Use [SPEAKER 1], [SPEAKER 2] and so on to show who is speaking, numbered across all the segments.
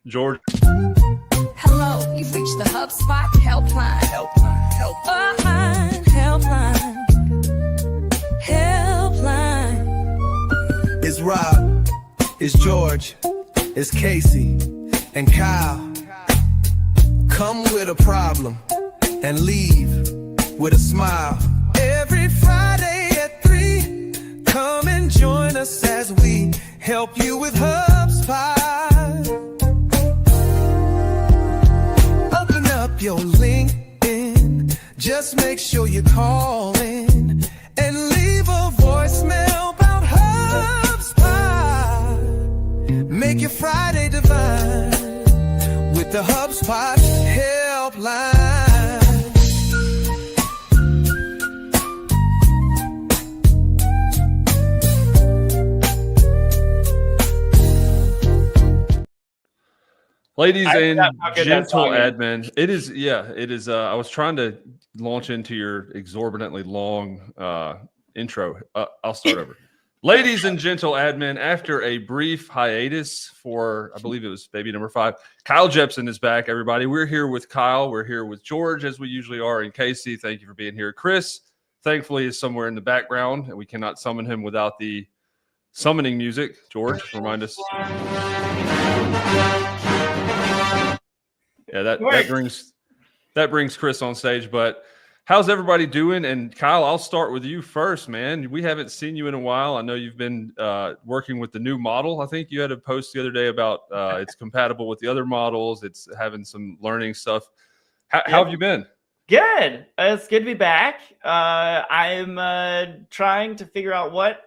[SPEAKER 1] George.
[SPEAKER 2] Hello, you've reached the HubSpot helpline. Helpline.
[SPEAKER 3] It's Rob, it's George, it's Casey, and Kyle. Come with a problem and leave with a smile. Every Friday at 3, come and join us as we help you with HubSpot. Open up your LinkedIn, just make sure you call in and leave a voicemail about HubSpot. Make your Friday divine with the HubSpot helpline.
[SPEAKER 1] Ladies and gentle admin, it is. I was trying to launch into your exorbitantly long intro. I'll start over. Ladies and gentle admin, after a brief hiatus for, I believe it was baby number 5, Kyle Jepson is back, everybody. We're here with Kyle. We're here with George, as we usually are, and Casey. Thank you for being here. Chris, thankfully, is somewhere in the background, and we cannot summon him without the summoning music. George, remind us. Yeah, that brings Chris on stage. But how's everybody doing? And Kyle, I'll start with you first, man. We haven't seen you in a while. I know you've been working with the new model. I think you had a post the other day about it's compatible with the other models. It's having some learning stuff. How have you been?
[SPEAKER 4] Good. It's good to be back. I'm trying to figure out what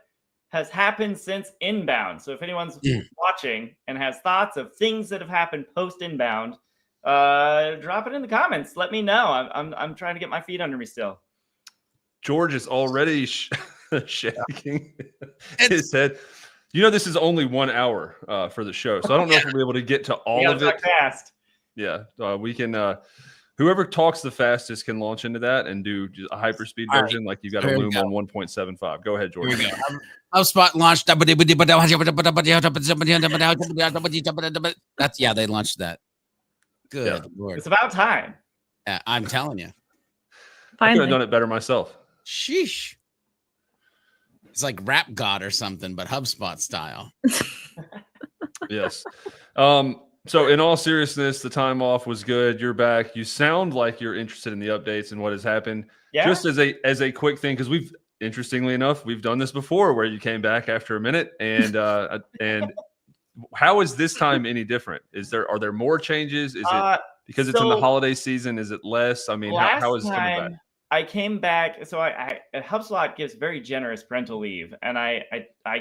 [SPEAKER 4] has happened since inbound. So if anyone's watching and has thoughts of things that have happened post inbound, drop it in the comments. Let me know. I'm trying to get my feet under me still.
[SPEAKER 1] George is already shaking his head. You know, this is only 1 hour for the show, so I don't know if we'll be able to get to all of it.
[SPEAKER 4] Fast.
[SPEAKER 1] Yeah, we can. Whoever talks the fastest can launch into that and do a hyperspeed version, right, like you got a Loom on 1.75. Go ahead, George.
[SPEAKER 5] HubSpot launched. That's they launched that. Good Lord.
[SPEAKER 4] It's about time.
[SPEAKER 5] Yeah, I'm telling you.
[SPEAKER 1] I could have done it better myself.
[SPEAKER 5] Sheesh. It's like Rap God or something, but HubSpot style.
[SPEAKER 1] Yes. So in all seriousness, the time off was good. You're back. You sound like you're interested in the updates and what has happened. Yeah. Just as a quick thing, because interestingly enough, we've done this before where you came back after a minute, and how is this time any different? Are there more changes? Is it because it's in the holiday season? Is it less? I mean, how is it coming back?
[SPEAKER 4] I came back. So HubSpot gives very generous parental leave, and I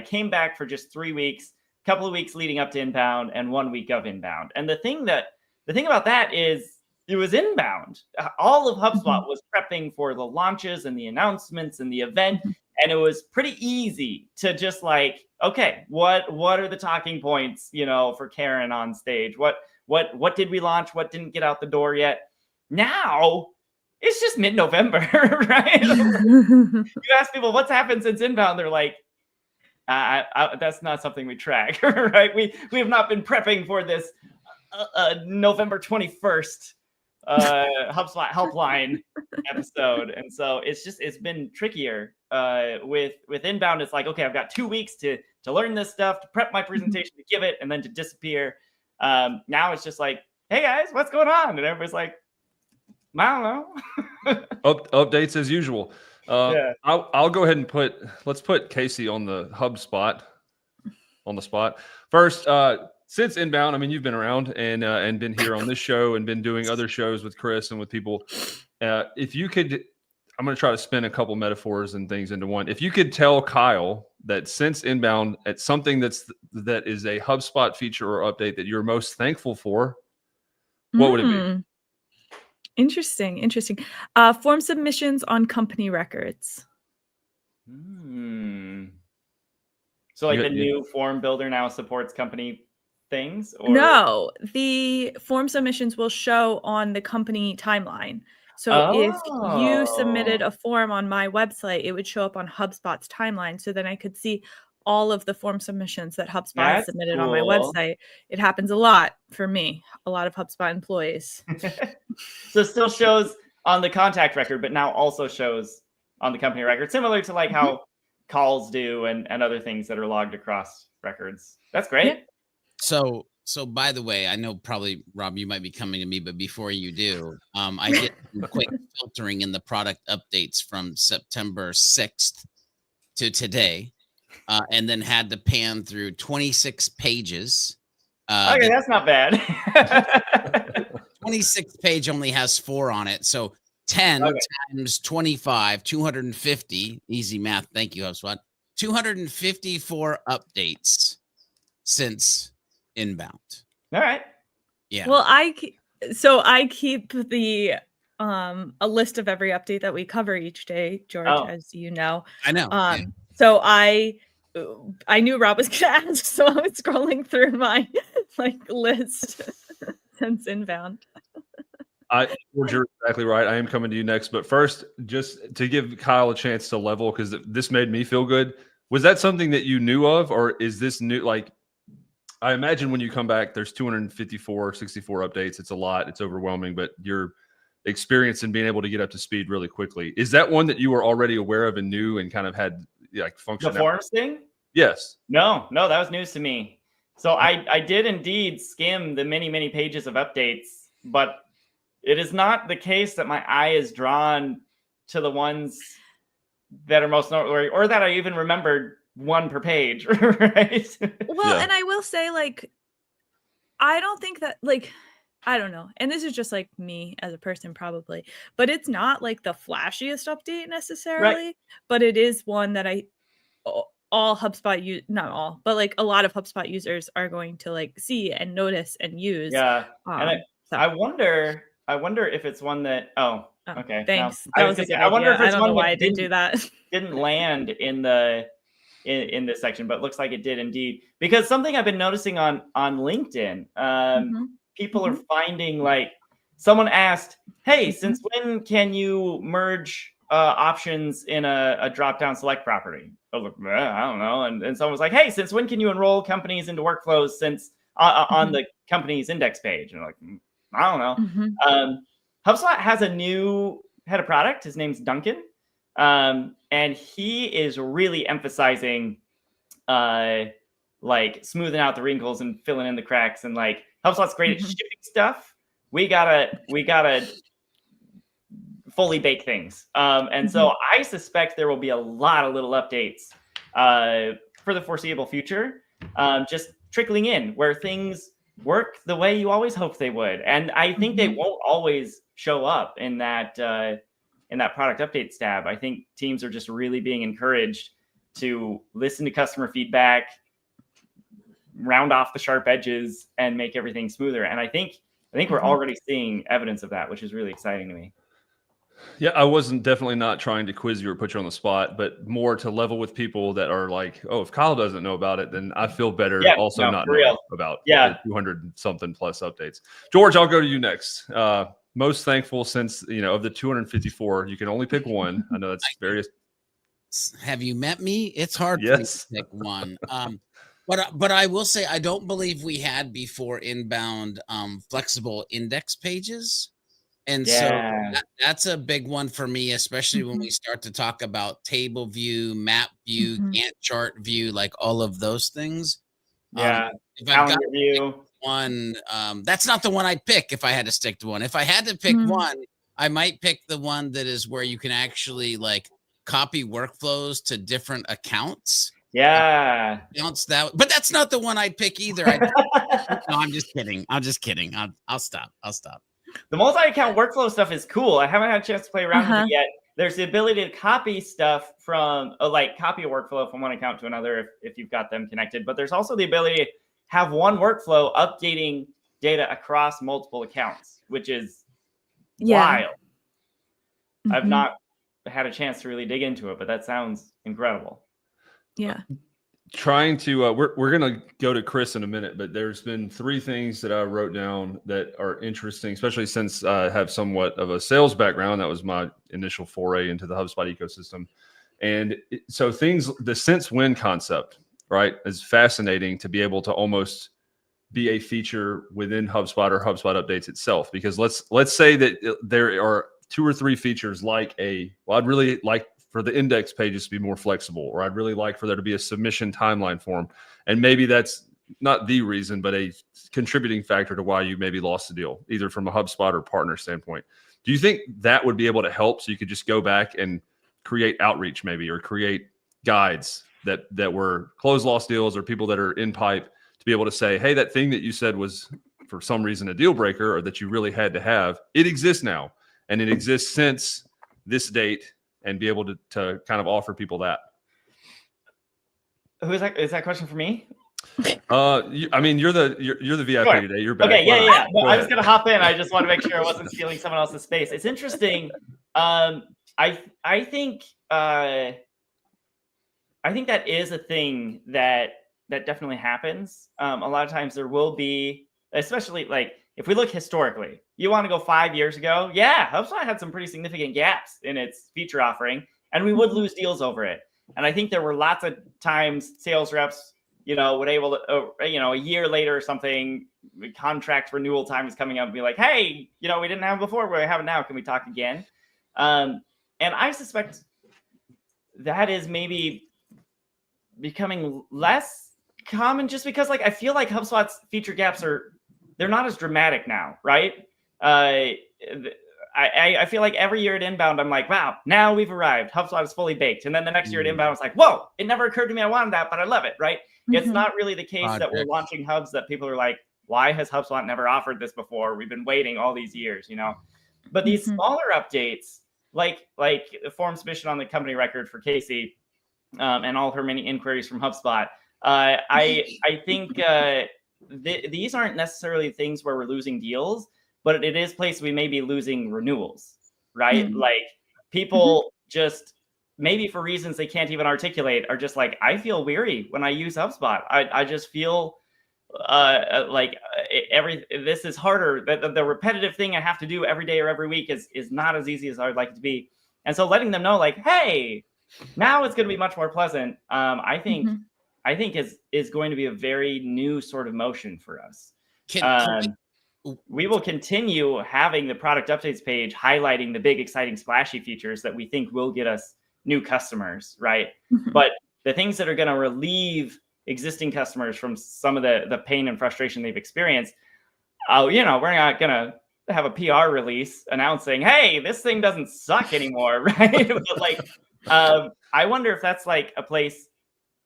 [SPEAKER 4] came back for just 3 weeks. Couple of weeks leading up to inbound and 1 week of inbound. And the thing about that is it was inbound. All of HubSpot was prepping for the launches and the announcements and the event. And it was pretty easy to just like, okay, what are the talking points, for Karen on stage? What did we launch? What didn't get out the door yet? Now it's just mid-November, right? You ask people what's happened since inbound. They're like, that's not something we track, right? We have not been prepping for this November 21st HubSpot helpline episode, and so it's been trickier with inbound. It's like, okay, I've got 2 weeks to learn this stuff, to prep my presentation, to give it, and then to disappear. Now it's just like, hey guys, what's going on? And everybody's like, I don't know.
[SPEAKER 1] Updates as usual. I'll go ahead and let's put Casey on the HubSpot on the spot first. Since inbound, I mean, you've been around and been here on this show and been doing other shows with Chris and with people. If you could, I'm going to try to spin a couple metaphors and things into one. If you could tell Kyle that since inbound, at something that is a HubSpot feature or update that you're most thankful for, what would it be?
[SPEAKER 6] Interesting. Form submissions on company records.
[SPEAKER 4] So like the new form builder now supports company things? Or?
[SPEAKER 6] No, the form submissions will show on the company timeline. So if you submitted a form on my website, it would show up on HubSpot's timeline. So then I could see, all of the form submissions that HubSpot has
[SPEAKER 4] That's
[SPEAKER 6] submitted on my
[SPEAKER 4] cool.
[SPEAKER 6] website. It happens a lot for me, a lot of HubSpot employees.
[SPEAKER 4] So it still shows on the contact record, but now also shows on the company record, similar to like how calls do and other things that are logged across records. That's great.
[SPEAKER 6] Yeah.
[SPEAKER 5] So by the way, I know probably Rob, you might be coming to me, but before you do, I did some quick filtering in the product updates from September 6th to today, and then had to pan through 26 pages.
[SPEAKER 4] Okay, that's not bad.
[SPEAKER 5] 26 page only has 4 on it. So 10 times 25, 250, easy math. Thank you, HubSpot. 254 updates since inbound.
[SPEAKER 4] All right.
[SPEAKER 5] Yeah.
[SPEAKER 6] Well, I keep the a list of every update that we cover each day, George, as you know.
[SPEAKER 5] I know.
[SPEAKER 6] So I knew Rob was gonna ask, so I was scrolling through my list since inbound.
[SPEAKER 1] You're exactly right. I am coming to you next, but first, just to give Kyle a chance to level, because this made me feel good. Was that something that you knew of, or is this new? Like, I imagine when you come back, there's 254, 64 updates. It's a lot. It's overwhelming, but your experience in being able to get up to speed really quickly. Is that one that you were already aware of and knew and kind of had like function?
[SPEAKER 4] The forms thing?
[SPEAKER 1] Yes.
[SPEAKER 4] No, that was news to me. So I did indeed skim the many pages of updates, but it is not the case that my eye is drawn to the ones that are most noteworthy or that I even remembered one per page, right?
[SPEAKER 6] Well, and I will say, like, I don't think that, like, I don't know. And this is just like me as a person, probably, but it's not like the flashiest update necessarily, but it is one that all HubSpot not all, but like a lot of HubSpot users are going to like see and notice and use.
[SPEAKER 4] Yeah. And I wonder if it's one that, okay.
[SPEAKER 6] Thanks.
[SPEAKER 4] I wonder if it's one
[SPEAKER 6] why I didn't do that.
[SPEAKER 4] Didn't land in this section, but looks like it did indeed. Because something I've been noticing on LinkedIn, people are finding, like, someone asked, hey, since when can you merge options in a drop-down select property? I was like, I don't know. And someone was like, hey, since when can you enroll companies into workflows since on the company's index page? And I'm like, I don't know. HubSpot has a new head of product. His name's Duncan. And he is really emphasizing like smoothing out the wrinkles and filling in the cracks, and like HubSpot's great at shipping stuff. We gotta fully bake things. And so I suspect there will be a lot of little updates for the foreseeable future, just trickling in where things work the way you always hoped they would. And I think they won't always show up in that product updates tab. I think teams are just really being encouraged to listen to customer feedback, round off the sharp edges, and make everything smoother. And I think we're already seeing evidence of that, which is really exciting to me.
[SPEAKER 1] Yeah, I wasn't definitely not trying to quiz you or put you on the spot, but more to level with people that are like, oh, if Kyle doesn't know about it, then I feel better not knowing about 200 something plus updates. George, I'll go to you next. Most thankful since, of the 254, you can only pick one. I know that's various.
[SPEAKER 5] Have you met me? It's hard for me to pick one. But I will say, I don't believe we had before inbound flexible index pages. And so that's a big one for me, especially when we start to talk about table view, map view, Gantt chart view, like all of those things.
[SPEAKER 4] Yeah.
[SPEAKER 5] If I've got view. One, that's not the one I'd pick if I had to stick to one. If I had to pick one, I might pick the one that is where you can actually like copy workflows to different accounts.
[SPEAKER 4] Yeah.
[SPEAKER 5] But that's not the one I'd pick either. No, I'm just kidding. I'll stop.
[SPEAKER 4] The multi-account workflow stuff is cool. I haven't had a chance to play around with it yet. There's the ability to copy stuff from, copy a workflow from one account to another if you've got them connected. But there's also the ability to have one workflow updating data across multiple accounts, which is wild. I've not had a chance to really dig into it, but that sounds incredible.
[SPEAKER 6] Yeah.
[SPEAKER 1] Trying to we're gonna go to Chris in a minute, but there's been 3 things that I wrote down that are interesting, especially since I have somewhat of a sales background. That was my initial foray into the HubSpot ecosystem. And so the since when concept, right, is fascinating to be able to almost be a feature within HubSpot or HubSpot updates itself. Because let's say that there are 2 or 3 features like I'd really like for the index pages to be more flexible, or I'd really like for there to be a submission timeline form. And maybe that's not the reason, but a contributing factor to why you maybe lost the deal, either from a HubSpot or partner standpoint. Do you think that would be able to help, so you could just go back and create outreach maybe, or create guides that were closed lost deals or people that are in pipe, to be able to say, hey, that thing that you said was for some reason a deal breaker, or that you really had to have, it exists now, and it exists since this date, and be able to kind of offer people that?
[SPEAKER 4] Who is that? Is that question for me?
[SPEAKER 1] I mean, you're the VIP
[SPEAKER 4] Sure.
[SPEAKER 1] today. You're back.
[SPEAKER 4] Okay, yeah. No, I was
[SPEAKER 1] ahead.
[SPEAKER 4] gonna hop in. I just want to make sure I wasn't stealing someone else's space. It's interesting. I think that is a thing that definitely happens. A lot of times there will be, especially like if we look historically, you want to go 5 years ago. Yeah, HubSpot had some pretty significant gaps in its feature offering, and we would lose deals over it. And I think there were lots of times sales reps, would able to, a year later or something, contract renewal time is coming up and be like, hey, we didn't have it before, we have it now. Can we talk again? And I suspect that is maybe becoming less common, just because like I feel like HubSpot's feature gaps they're not as dramatic now, right? I feel like every year at Inbound, I'm like, wow, now we've arrived. HubSpot is fully baked. And then the next year at Inbound, it's like, whoa, it never occurred to me I wanted that, but I love it, right? Mm-hmm. It's not really the case that we're launching hubs that people are like, why has HubSpot never offered this before? We've been waiting all these years, But these smaller updates, like the form submission on the company record for Casey, and all her many inquiries from HubSpot, I think these aren't necessarily things where we're losing deals, but it is places we may be losing renewals, right? Mm-hmm. Like people just maybe for reasons they can't even articulate are just like, I feel weary when I use HubSpot. I just feel this is harder. The repetitive thing I have to do every day or every week is not as easy as I would like it to be. And so letting them know like, hey, now it's going to be much more pleasant. I think is going to be a very new sort of motion for us. We will continue having the product updates page highlighting the big, exciting, splashy features that we think will get us new customers, right? Mm-hmm. But the things that are going to relieve existing customers from some of the pain and frustration they've experienced, we're not going to have a PR release announcing, hey, this thing doesn't suck anymore, right? But like, I wonder if that's like a place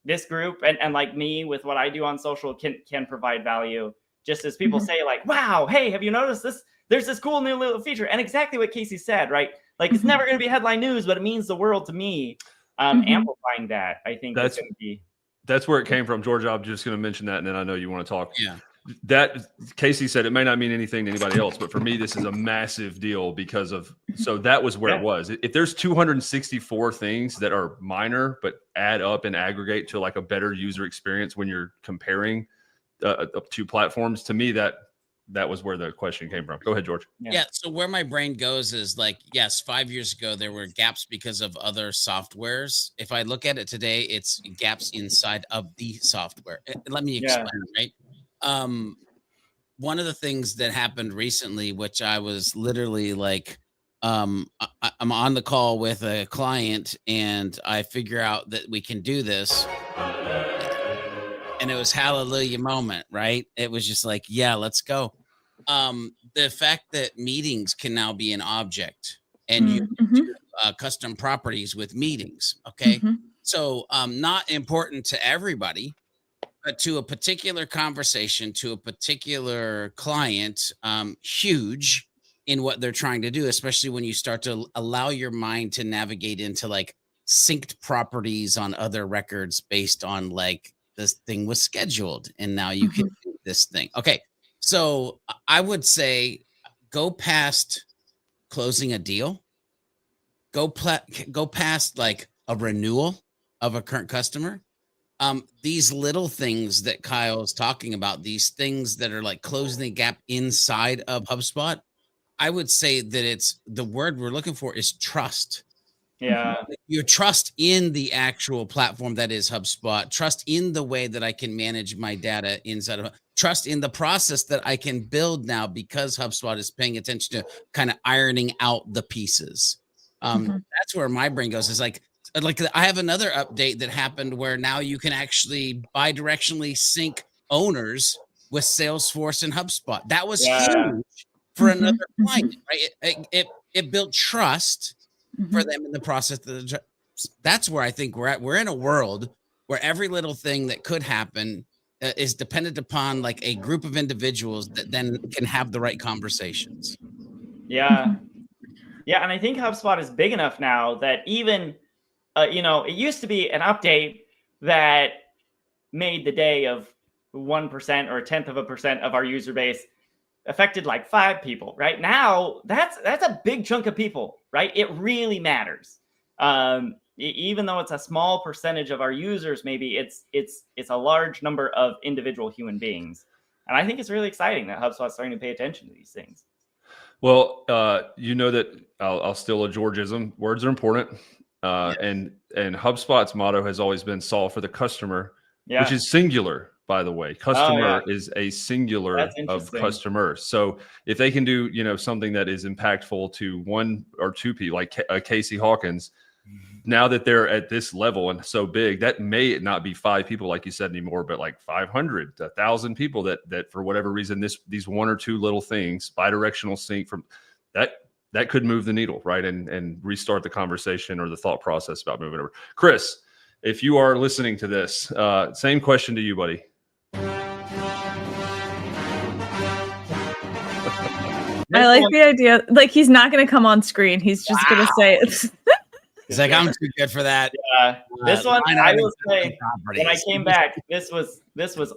[SPEAKER 4] this group and like me with what I do on social can provide value. Just as people say like, wow, hey, have you noticed this? There's this cool new little feature. And exactly what Casey said, right? Like it's never going to be headline news, but it means the world to me. Amplifying that, I think that's going to be. That's
[SPEAKER 1] where it came from, George. I'm just going to mention that, and then I know you want to talk.
[SPEAKER 5] Yeah.
[SPEAKER 1] That Casey said it may not mean anything to anybody else, but for me, this is a massive deal because of, so that was where it was. If there's 264 things that are minor, but add up and aggregate to like a better user experience when you're comparing two platforms, to me, that was where the question came from. Go ahead, George.
[SPEAKER 5] Yeah. So where my brain goes is like, yes, 5 years ago, there were gaps because of other softwares. If I look at it today, it's gaps inside of the software. Let me explain, right? One of the things that happened recently, which I was literally like, I'm on the call with a client and I figure out that we can do this. And it was hallelujah moment, right? It was just like, yeah, let's go. The fact that meetings can now be an object and you do custom properties with meetings. Okay. So, not important to everybody, but to a particular conversation, to a particular client, huge in what they're trying to do, especially when you start to allow your mind to navigate into like synced properties on other records based on like this thing was scheduled and now you can do this thing. Okay. So I would say go past closing a deal, go past like a renewal of a current customer. These little things that Kyle's talking about, these things that are like closing the gap inside of HubSpot, I would say that it's the word we're looking for is trust.
[SPEAKER 4] Yeah.
[SPEAKER 5] You trust in the actual platform that is HubSpot, trust in the way that I can manage my data inside of trust in the process that I can build now because HubSpot is paying attention to kind of ironing out the pieces. That's where my brain goes. Is like I have another update that happened where now you can actually bidirectionally sync owners with Salesforce and HubSpot. That was huge for another client, right? It built trust for them in the process. That's where I think we're at. We're in a world where every little thing that could happen is dependent upon like a group of individuals that then can have the right conversations.
[SPEAKER 4] Yeah. Yeah. And I think HubSpot is big enough now that even, it used to be an update that made the day of 1% or 0.1% of our user base affected like 5 people. Right now, that's a big chunk of people, right? It really matters. Even though it's a small percentage of our users, maybe it's a large number of individual human beings. And I think it's really exciting that HubSpot's starting to pay attention to these things.
[SPEAKER 1] Well, that I'll steal a Georgism. Words are important. And HubSpot's motto has always been solve for the customer, which is singular, by the way. Customer is a singular of customers. So if they can do, something that is impactful to 1 or 2 people, like Casey Hawkins, now that they're at this level and so big, that may not be 5 people, like you said, anymore, but like 500, 1,000 people that for whatever reason, these 1 or 2 little things, bidirectional sync from that could move the needle, right? And restart the conversation or the thought process about moving over. Chris, if you are listening to this, same question to you, buddy.
[SPEAKER 6] I like the idea. Like, he's not going to come on screen. He's just going to say it.
[SPEAKER 5] He's like, I'm too good for that.
[SPEAKER 4] Yeah. This one, I will say, when I came back, this was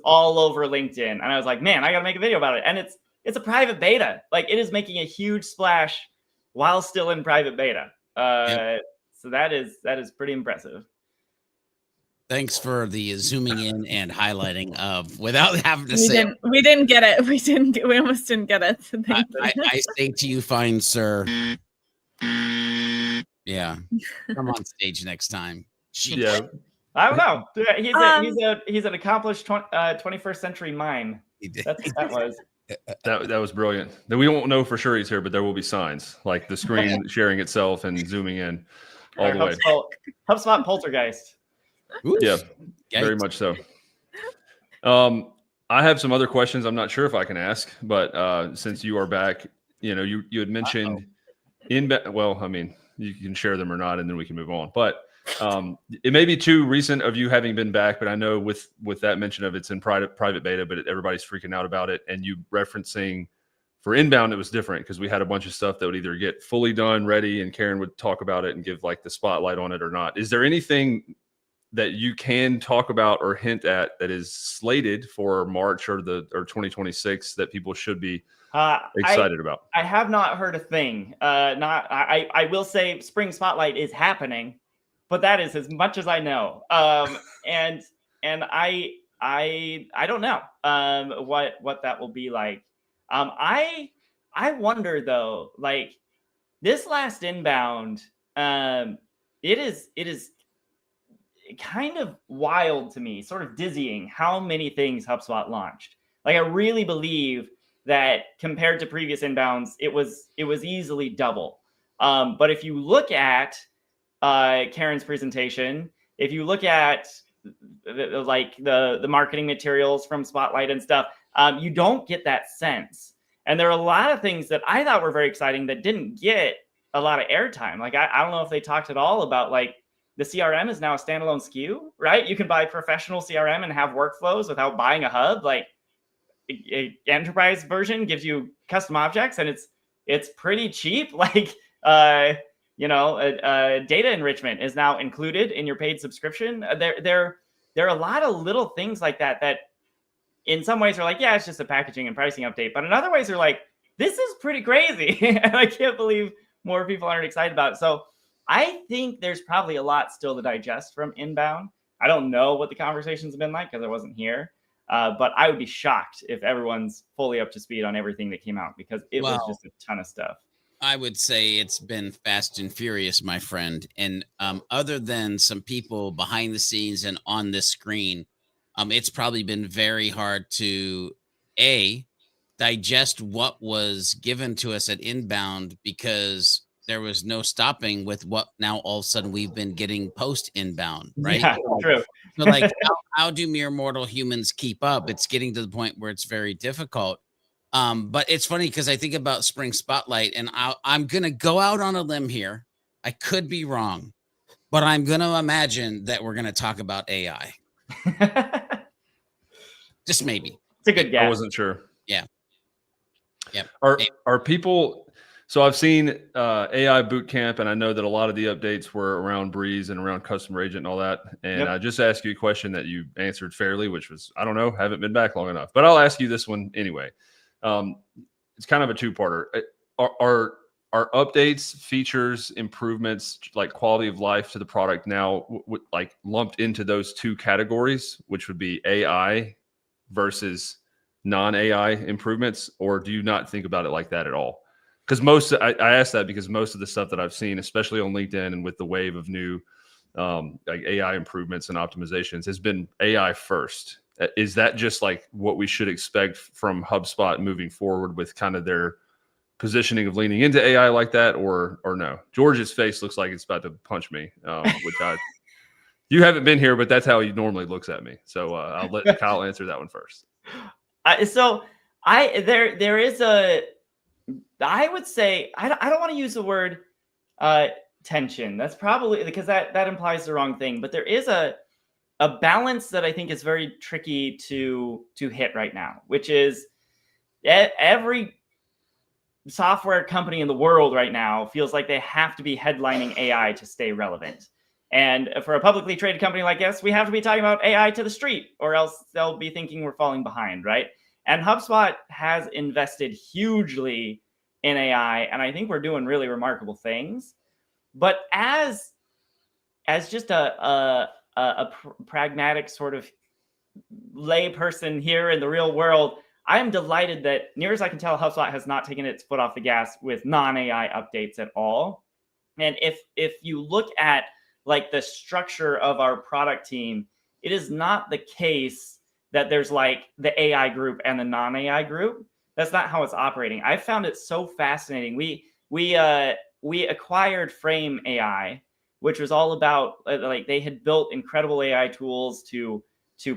[SPEAKER 4] all over LinkedIn. And I was like, man, I got to make a video about it. And it's a private beta. Like, it is making a huge splash while still in private beta. So that is pretty impressive.
[SPEAKER 5] Thanks for the zooming in and highlighting of without having to
[SPEAKER 6] we didn't get it. We almost didn't get it. So
[SPEAKER 5] I say to you, fine, sir. Yeah. Come on stage next time. Jeez.
[SPEAKER 1] Yeah.
[SPEAKER 4] I don't know. He's an accomplished 21st century mime. That's what that was.
[SPEAKER 1] That was brilliant. Then we won't know for sure he's here, but there will be signs like the screen sharing itself and zooming in all the way.
[SPEAKER 4] HubSpot poltergeist.
[SPEAKER 1] Oof. Yeah, very much so. I have some other questions I'm not sure if I can ask, but since you are back, you had mentioned well, I mean, you can share them or not, and then we can move on. But it may be too recent of you having been back, but I know with that mention of it's in private beta, but everybody's freaking out about it. And you referencing for inbound, it was different because we had a bunch of stuff that would either get fully done, ready, and Karen would talk about it and give like the spotlight on it or not. Is there anything that you can talk about or hint at that is slated for March or 2026 that people should be excited about?
[SPEAKER 4] I have not heard a thing. I will say Spring Spotlight is happening, but that is as much as I know. And I don't know what that will be like. I wonder though, like this last inbound, it is kind of wild to me, sort of dizzying how many things HubSpot launched. Like I really believe that compared to previous inbounds, it was easily double. But if you look at Karen's presentation, if you look at the marketing materials from Spotlight and stuff, you don't get that sense. And there are a lot of things that I thought were very exciting that didn't get a lot of airtime. Like I don't know if they talked at all about like the CRM is now a standalone SKU, right? You can buy professional CRM and have workflows without buying a hub. Like a enterprise version gives you custom objects and it's pretty cheap. Like, data enrichment is now included in your paid subscription. There are a lot of little things like that in some ways are like, yeah, it's just a packaging and pricing update. But in other ways are like, this is pretty crazy. And I can't believe more people aren't excited about it. So I think there's probably a lot still to digest from inbound. I don't know what the conversations have been like because I wasn't here. But I would be shocked if everyone's fully up to speed on everything that came out because it was just a ton of stuff.
[SPEAKER 5] I would say it's been fast and furious, my friend. And other than some people behind the scenes and on this screen, it's probably been very hard to digest what was given to us at inbound, because there was no stopping with what now all of a sudden we've been getting post inbound, right?
[SPEAKER 4] Yeah, true.
[SPEAKER 5] So like how do mere mortal humans keep up? It's getting to the point where it's very difficult. But it's funny because I think about Spring Spotlight, and I'm gonna go out on a limb here. I could be wrong, but I'm gonna imagine that we're gonna talk about AI. Just maybe.
[SPEAKER 4] It's a good guess.
[SPEAKER 1] I wasn't sure.
[SPEAKER 5] Yeah. Yep.
[SPEAKER 1] Are people? So I've seen AI Bootcamp, and I know that a lot of the updates were around Breeze and around Customer Agent and all that. And
[SPEAKER 4] Yep.
[SPEAKER 1] I just asked you a question that you answered fairly, which was, I don't know, haven't been back long enough. But I'll ask you this one anyway. It's kind of a two-parter. Are updates, features, improvements, like quality of life to the product now like lumped into those two categories, which would be AI versus non-AI improvements, or do you not think about it like that at all? Because I asked that because most of the stuff that I've seen, especially on LinkedIn and with the wave of new like AI improvements and optimizations, has been AI first. Is that just like what we should expect from HubSpot moving forward with kind of their positioning of leaning into AI like that, or no? George's face looks like it's about to punch me, which you haven't been here, but that's how he normally looks at me. So I'll let Kyle answer that one first.
[SPEAKER 4] There is a, I would say, I don't want to use the word tension. That's probably because that implies the wrong thing. But there is a balance that I think is very tricky to hit right now, which is every software company in the world right now feels like they have to be headlining AI to stay relevant. And for a publicly traded company like us, we have to be talking about AI to the street, or else they'll be thinking we're falling behind, right? And HubSpot has invested hugely in AI, and I think we're doing really remarkable things. But as just a pragmatic sort of lay person here in the real world, I am delighted that, near as I can tell, HubSpot has not taken its foot off the gas with non-AI updates at all. And if you look at like the structure of our product team, it is not the case that there's like the AI group and the non-AI group. That's not how it's operating. I found it so fascinating. We acquired Frame AI, which was all about like they had built incredible AI tools to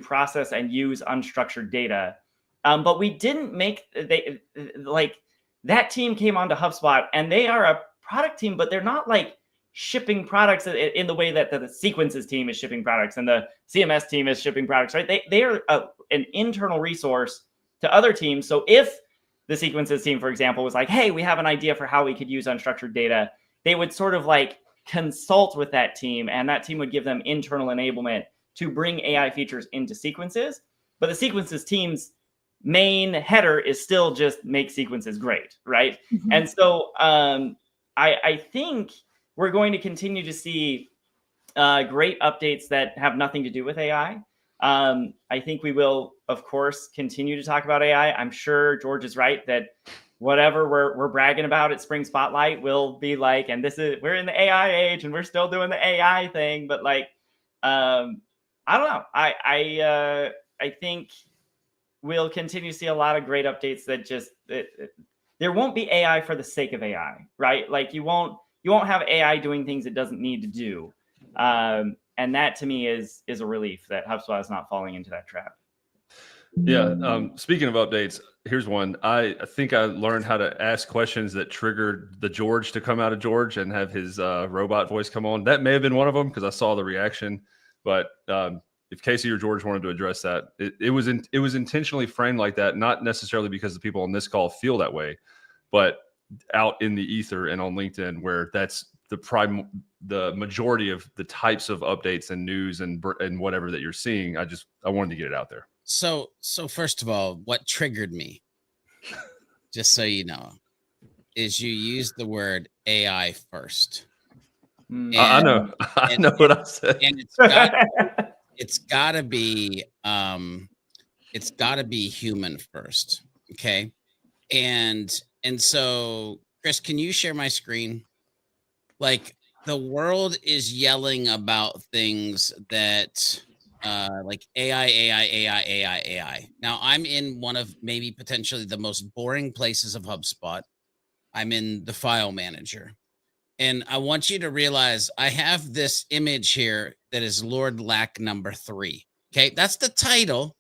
[SPEAKER 4] process and use unstructured data. But we didn't make that team came onto HubSpot, and they are a product team, but they're not like shipping products in the way that the sequences team is shipping products and the CMS team is shipping products, right? They are an internal resource to other teams. So if the sequences team, for example, was like, hey, we have an idea for how we could use unstructured data, they would sort of like consult with that team, and that team would give them internal enablement to bring AI features into sequences. But the sequences team's main header is still just make sequences great, right? Mm-hmm. And so I think we're going to continue to see great updates that have nothing to do with AI. I think we will, of course, continue to talk about AI. I'm sure George is right that whatever we're bragging about at Spring Spotlight will be like, and we're in the AI age and we're still doing the AI thing. But like, I don't know. I think we'll continue to see a lot of great updates that just there won't be AI for the sake of AI, right? Like you won't have AI doing things it doesn't need to do. And that to me is a relief that HubSpot is not falling into that trap.
[SPEAKER 1] Yeah. Speaking of updates, here's one. I think I learned how to ask questions that triggered the George to come out of George and have his robot voice come on. That may have been one of them because I saw the reaction. But if Casey or George wanted to address that, it was intentionally framed like that, not necessarily because the people on this call feel that way, but out in the ether and on LinkedIn, where that's the majority of the types of updates and news and whatever that you're seeing. I wanted to get it out there.
[SPEAKER 5] So first of all, what triggered me, just so you know, is you used the word AI first.
[SPEAKER 1] And, I know what I said.
[SPEAKER 5] And it's gotta be human first. Okay. And so Chris, can you share my screen? Like the world is yelling about things that like AI. Now I'm in one of maybe potentially the most boring places of HubSpot. I'm in the file manager. And I want you to realize I have this image here that is Lord Lack number 3. Okay. That's the title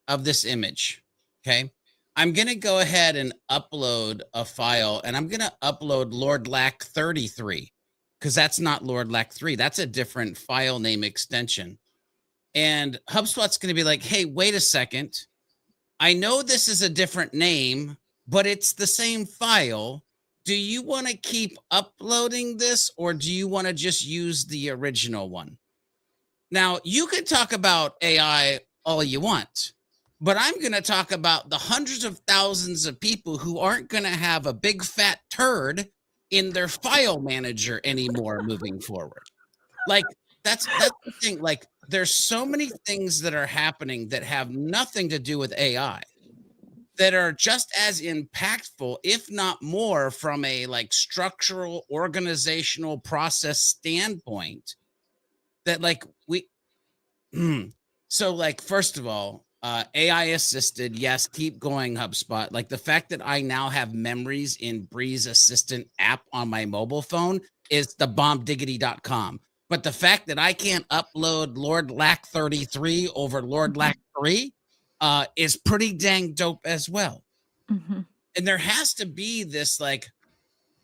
[SPEAKER 5] of this image. Okay. I'm going to go ahead and upload a file, and I'm going to upload Lord Lack 33 because that's not Lord Lack 3. That's a different file name extension. And HubSpot's going to be like, hey, wait a second. I know this is a different name, but it's the same file. Do you want to keep uploading this, or do you want to just use the original one? Now, you can talk about AI all you want, but I'm going to talk about the hundreds of thousands of people who aren't going to have a big fat turd in their file manager anymore moving forward. Like, that's the thing. Like, there's so many things that are happening that have nothing to do with AI that are just as impactful, if not more, from a like structural, organizational process standpoint. That like we, so like first of all, AI assisted, yes, keep going, HubSpot. Like the fact that I now have memories in Breeze Assistant app on my mobile phone is the bombdiggity.com. But the fact that I can't upload Lord Lack 33 over Lord Lack 3 is pretty dang dope as well.
[SPEAKER 6] Mm-hmm.
[SPEAKER 5] And there has to be this like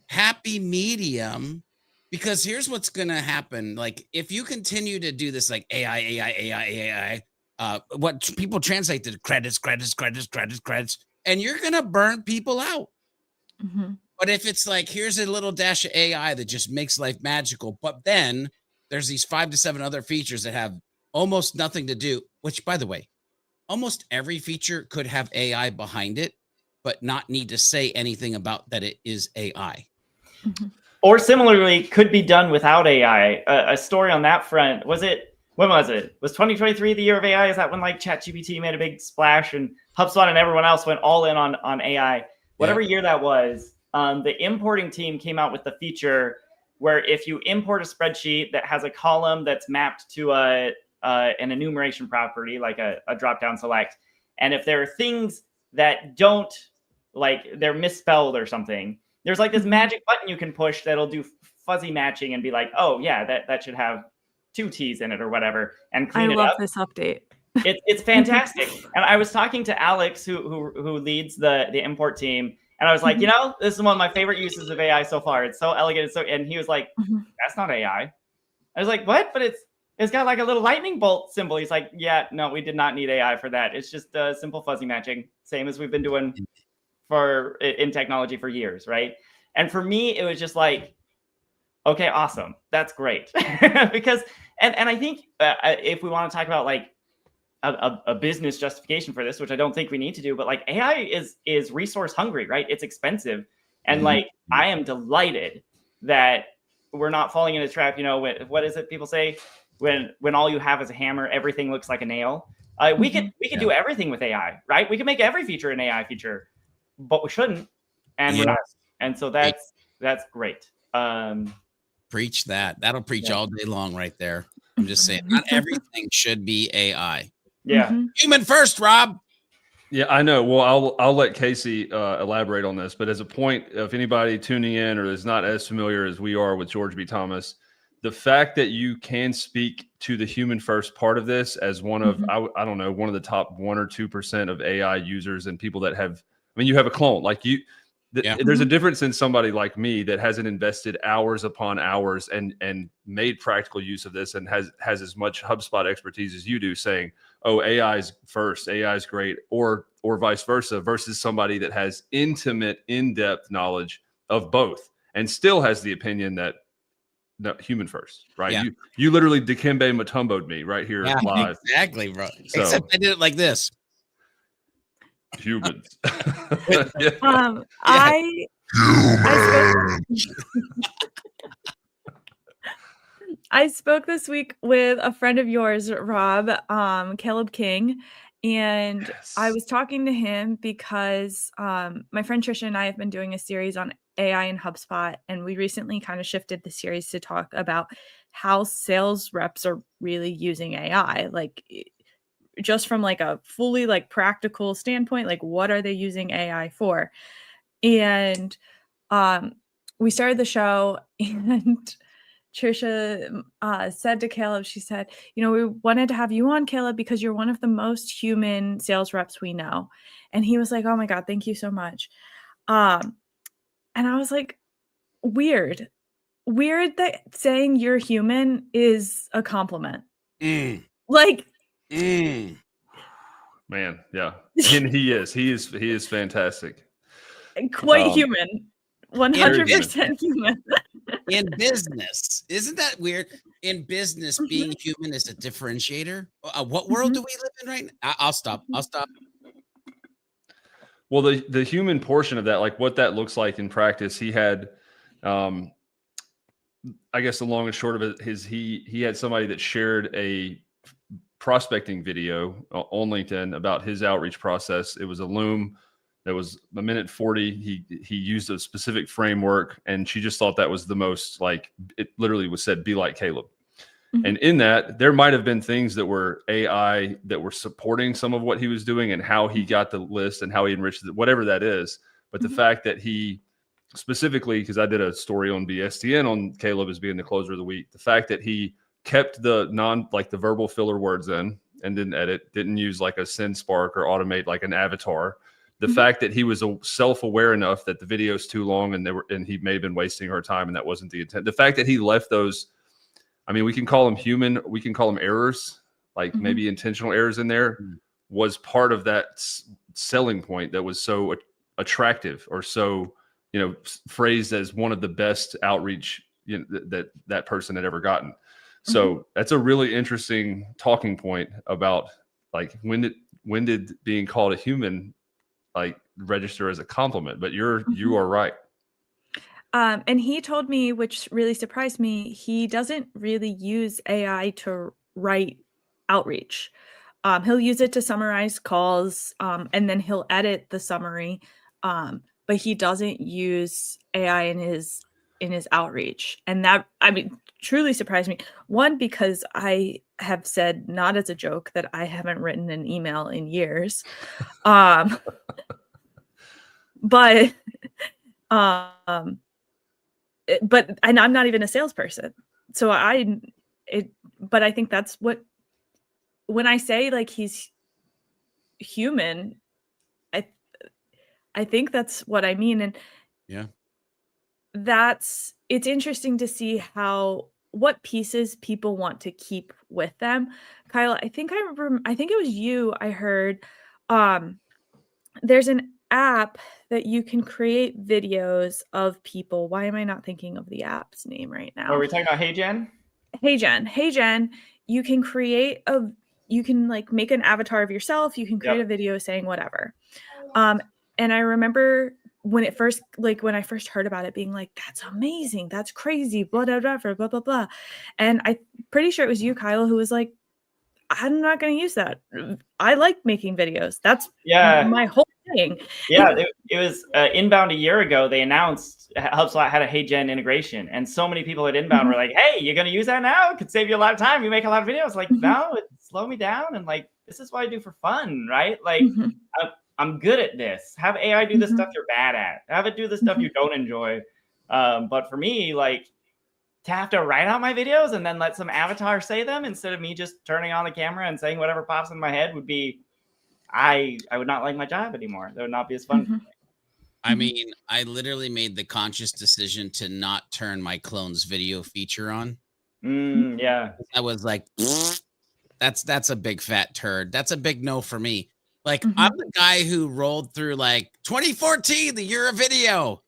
[SPEAKER 5] happy medium, because here's what's going to happen. Like if you continue to do this, like AI, what people translate to credits, and you're going to burn people out.
[SPEAKER 6] Mm-hmm.
[SPEAKER 5] But if it's like, here's a little dash of AI that just makes life magical, but then there's these 5 to 7 other features that have almost nothing to do, which by the way, almost every feature could have AI behind it, but not need to say anything about that it is AI.
[SPEAKER 6] Mm-hmm.
[SPEAKER 4] Or similarly, could be done without AI. A story on that front, when was it? Was 2023 the year of AI? Is that when like ChatGPT made a big splash and HubSpot and everyone else went all in on AI? Whatever year that was, the importing team came out with the feature where if you import a spreadsheet that has a column that's mapped to an enumeration property, like a drop-down select, and if there are things that don't, like they're misspelled or something, there's like this magic button you can push that'll do fuzzy matching and be like, oh yeah, that should have 2 T's in it or whatever, and clean it up.
[SPEAKER 6] I love this update.
[SPEAKER 4] It's fantastic. And I was talking to Alex, who leads the import team, and I was like, this is one of my favorite uses of AI so far. It's so elegant. And he was like, that's not AI. I was like, what? But it's got like a little lightning bolt symbol. He's like, yeah, no, we did not need AI for that. It's just simple fuzzy matching, same as we've been doing in technology for years, right? And for me, it was just like, okay, awesome, that's great. Because and I think if we want to talk about like a business justification for this, which I don't think we need to do, but like AI is resource hungry, right? It's expensive, and like I am delighted that we're not falling into the trap. What is it people say? When all you have is a hammer, everything looks like a nail. We could do everything with AI, right? We could make every feature an AI feature, but we shouldn't, and we're not. And so that's great.
[SPEAKER 5] Preach that. That'll preach all day long right there. I'm just saying, not everything should be AI.
[SPEAKER 4] Yeah.
[SPEAKER 5] Human first, Rob.
[SPEAKER 1] Yeah, I know. Well, I'll let Casey elaborate on this, but as a point, if anybody tuning in or is not as familiar as we are with George B. Thomas, the fact that you can speak to the human first part of this as one of, I don't know, one of the top 1 or 2% of AI users and people that have, you have a clone like you. There's a difference in somebody like me that hasn't invested hours upon hours and made practical use of this and has as much HubSpot expertise as you do, saying, oh, AI is first, AI is great, or vice versa, versus somebody that has intimate, in-depth knowledge of both and still has the opinion that no, human first, right?
[SPEAKER 5] Yeah.
[SPEAKER 1] You literally Dikembe Mutombo'd me right here live.
[SPEAKER 5] Exactly, bro.
[SPEAKER 1] So,
[SPEAKER 5] except I did it like this.
[SPEAKER 1] Humans.
[SPEAKER 6] I spoke this week with a friend of yours, Rob, Caleb King, And I
[SPEAKER 1] Yes.
[SPEAKER 6] was talking to him because my friend Trisha and I have been doing a series on AI and HubSpot, and we recently kind of shifted the series to talk about how sales reps are really using AI, like just from like a fully like practical standpoint, like what are they using AI for? And we started the show, and Trisha said to Caleb, she said, we wanted to have you on, Caleb, because you're one of the most human sales reps we know. And he was like, oh my God, thank you so much. And I was like, weird that saying you're human is a compliment. Like,
[SPEAKER 1] Man, yeah. And he is fantastic.
[SPEAKER 6] quite human. 100% human.
[SPEAKER 5] In business, isn't that weird? In business, being human is a differentiator. What world do we live in right now? I'll stop.
[SPEAKER 1] Well, the human portion of that, like what that looks like in practice, he had, I guess the long and short of it is he had somebody that shared a prospecting video on LinkedIn about his outreach process. It was a Loom that was 1:40. He used a specific framework, and she just thought that was the most, like, it literally was said, be like Caleb. And in that, there might have been things that were AI that were supporting some of what he was doing and how he got the list and how he enriched it, whatever that is. But the fact that he specifically, because I did a story on BSTN on Caleb as being the closer of the week, the fact that he kept the the verbal filler words in and didn't edit, didn't use like a send spark or automate like an avatar. The fact that he was self-aware enough that the video's too long and he may have been wasting her time and that wasn't the intent. The fact that he left those, I mean, we can call them human, we can call them errors, like maybe intentional errors in there, was part of that selling point that was so attractive or so, phrased as one of the best outreach that person had ever gotten. So that's a really interesting talking point about like when did being called a human like register as a compliment, but you are right.
[SPEAKER 6] And he told me, which really surprised me, he doesn't really use AI to write outreach. He'll use it to summarize calls, and then he'll edit the summary. But he doesn't use AI in his outreach. And that, I mean, truly surprised me. One, because I have said, not as a joke, that I haven't written an email in years. But and I'm not even a salesperson. So but I think that's what, when I say like he's human, I think that's what I mean. And
[SPEAKER 5] Yeah.
[SPEAKER 6] it's interesting to see what pieces people want to keep with them. Kyle, I think it was you, I heard, there's an app that you can create videos of people. Why am I not thinking of the app's name right now?
[SPEAKER 4] Are we talking about HeyGen?
[SPEAKER 6] HeyGen, you can like make an avatar of yourself. You can create a video saying whatever. And I remember when I first heard about it, being like, that's amazing, that's crazy, blah, blah, blah, blah, blah, blah. And I'm pretty sure it was you, Kyle, who was like, I'm not going to use that. I like making videos. That's my whole thing.
[SPEAKER 4] Yeah, it was Inbound a year ago. They announced HubSpot had a HeyGen integration, and so many people at Inbound were like, "Hey, you're going to use that now? It could save you a lot of time. You make a lot of videos." Like, no, it slow me down, and like, this is what I do for fun, right? Like, I'm good at this. Have AI do the stuff you're bad at. Have it do the stuff you don't enjoy. But for me, like, to have to write out my videos and then let some avatar say them instead of me just turning on the camera and saying whatever pops in my head would be, I would not like my job anymore. That would not be as fun for me.
[SPEAKER 5] I mean, I literally made the conscious decision to not turn my clone's video feature on.
[SPEAKER 4] Yeah.
[SPEAKER 5] I was like, that's a big fat turd. That's a big no for me. Like, I'm the guy who rolled through like 2014, the year of video.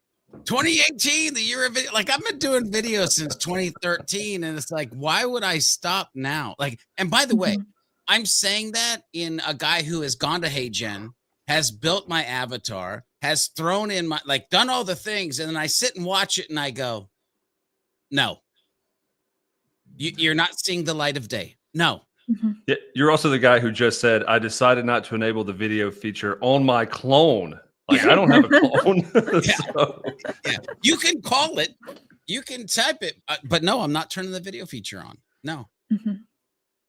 [SPEAKER 5] 2018, the year of video. Like, I've been doing videos since 2013, and it's like, why would I stop now? Like, and by the way, I'm saying that in a guy who has gone to HeyGen, has built my avatar, has thrown in my, like, done all the things, and then I sit and watch it and I go, no, you're not seeing the light of day. No,
[SPEAKER 1] Yeah, you're also the guy who just said, I decided not to enable the video feature on my clone. Like, I don't have a clone. So.
[SPEAKER 5] Yeah, you can call it, you can type it, but no, I'm not turning the video feature on. No.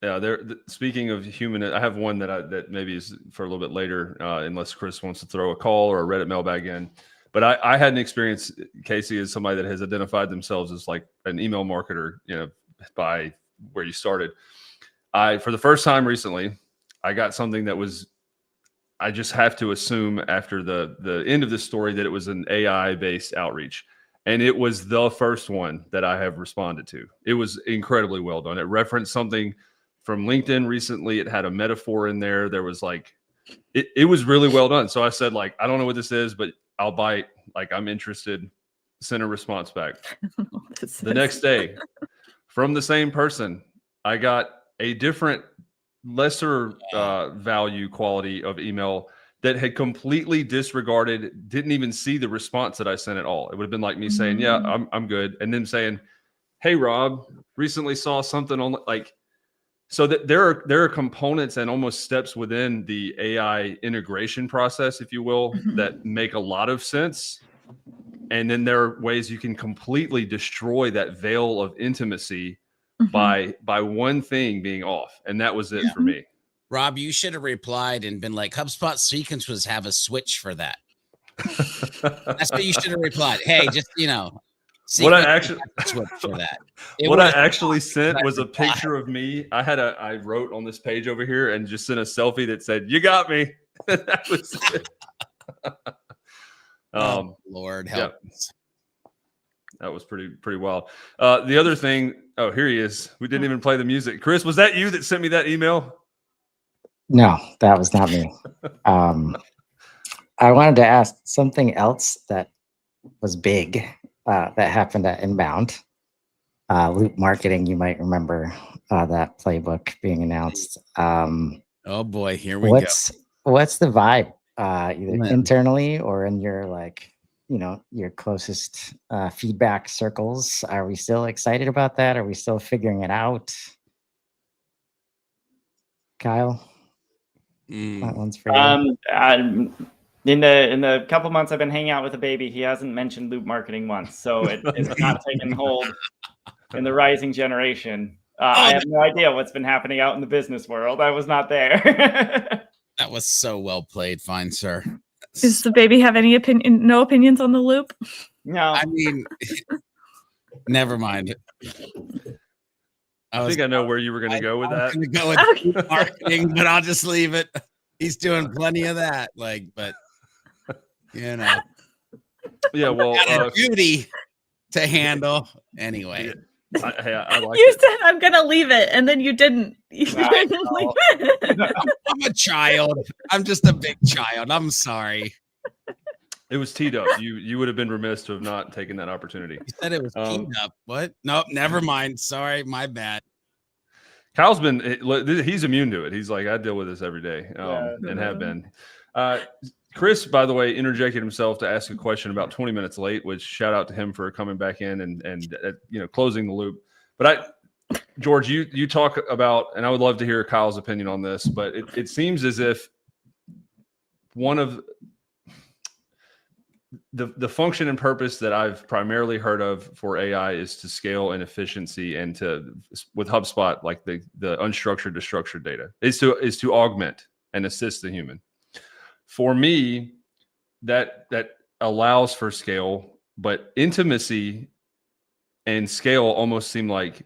[SPEAKER 1] Yeah, speaking of human, I have one that maybe is for a little bit later, unless Chris wants to throw a call or a Reddit mailbag in. But I had an experience, Casey, as somebody that has identified themselves as like an email marketer, by where you started. For the first time recently, I got something that was, I just have to assume after the end of this story that it was an AI-based outreach. And it was the first one that I have responded to. It was incredibly well done. It referenced something from LinkedIn recently. It had a metaphor in there. There was like, it was really well done. So I said, like, I don't know what this is, but I'll bite. Like, I'm interested. Send a response back. The next day, from the same person, I got a different, lesser value quality of email that had completely disregarded, didn't even see the response that I sent at all. It would have been like me saying, yeah, I'm good. And then saying, hey, Rob, recently saw something on, like, so that there are components and almost steps within the AI integration process, if you will, that make a lot of sense. And then there are ways you can completely destroy that veil of intimacy by one thing being off. And that was it for me.
[SPEAKER 5] Rob, you should have replied and been like, HubSpot sequences have a switch for that. That's what you should have replied. Hey, just,
[SPEAKER 1] what I actually
[SPEAKER 5] switch for that.
[SPEAKER 1] What I actually sent was a picture of me. I wrote on this page over here and just sent a selfie that said, you got me. That was it.
[SPEAKER 5] Lord help us.
[SPEAKER 1] That was pretty wild. The other thing, oh, here he is. We didn't even play the music. Chris, was that you that sent me that email?
[SPEAKER 7] No, that was not me. I wanted to ask something else that was big that happened at Inbound. Loop marketing, you might remember that playbook being announced.
[SPEAKER 5] Oh boy, here we go.
[SPEAKER 7] What's the vibe, either internally or in your your closest feedback circles? Are we still excited about that? Are we still figuring it out? Kyle, that one's for you.
[SPEAKER 4] In the couple months I've been hanging out with the baby, he hasn't mentioned loop marketing once, so it's not taken hold in the rising generation. I have no idea what's been happening out in the business world. I was not there.
[SPEAKER 5] That was so well played, fine sir.
[SPEAKER 6] Does the baby have any opinion? No opinions on the loop?
[SPEAKER 4] No.
[SPEAKER 5] I mean, never mind.
[SPEAKER 1] I think I know where you were going to go with that.
[SPEAKER 5] I'm going to go with marketing, but I'll just leave it. He's doing plenty of that. But
[SPEAKER 1] yeah, well,
[SPEAKER 5] got a duty to handle anyway.
[SPEAKER 1] I like
[SPEAKER 6] you said I'm going to leave it, and then you didn't. You didn't leave it.
[SPEAKER 5] I'm a child. I'm just a big child. I'm sorry.
[SPEAKER 1] It was teed up. You would have been remiss to have not taken that opportunity.
[SPEAKER 5] You said it was teed up. What? Nope, never mind. Sorry, my bad.
[SPEAKER 1] Kyle's he's immune to it. He's like, I deal with this every day, and have been. Chris, by the way, interjected himself to ask a question about 20 minutes late, which shout out to him for coming back in and closing the loop. But George, you talk about, and I would love to hear Kyle's opinion on this, but it seems as if one of the function and purpose that I've primarily heard of for AI is to scale in efficiency and with HubSpot, like the unstructured to structured data is to augment and assist the human. For me, that allows for scale, but intimacy and scale almost seem like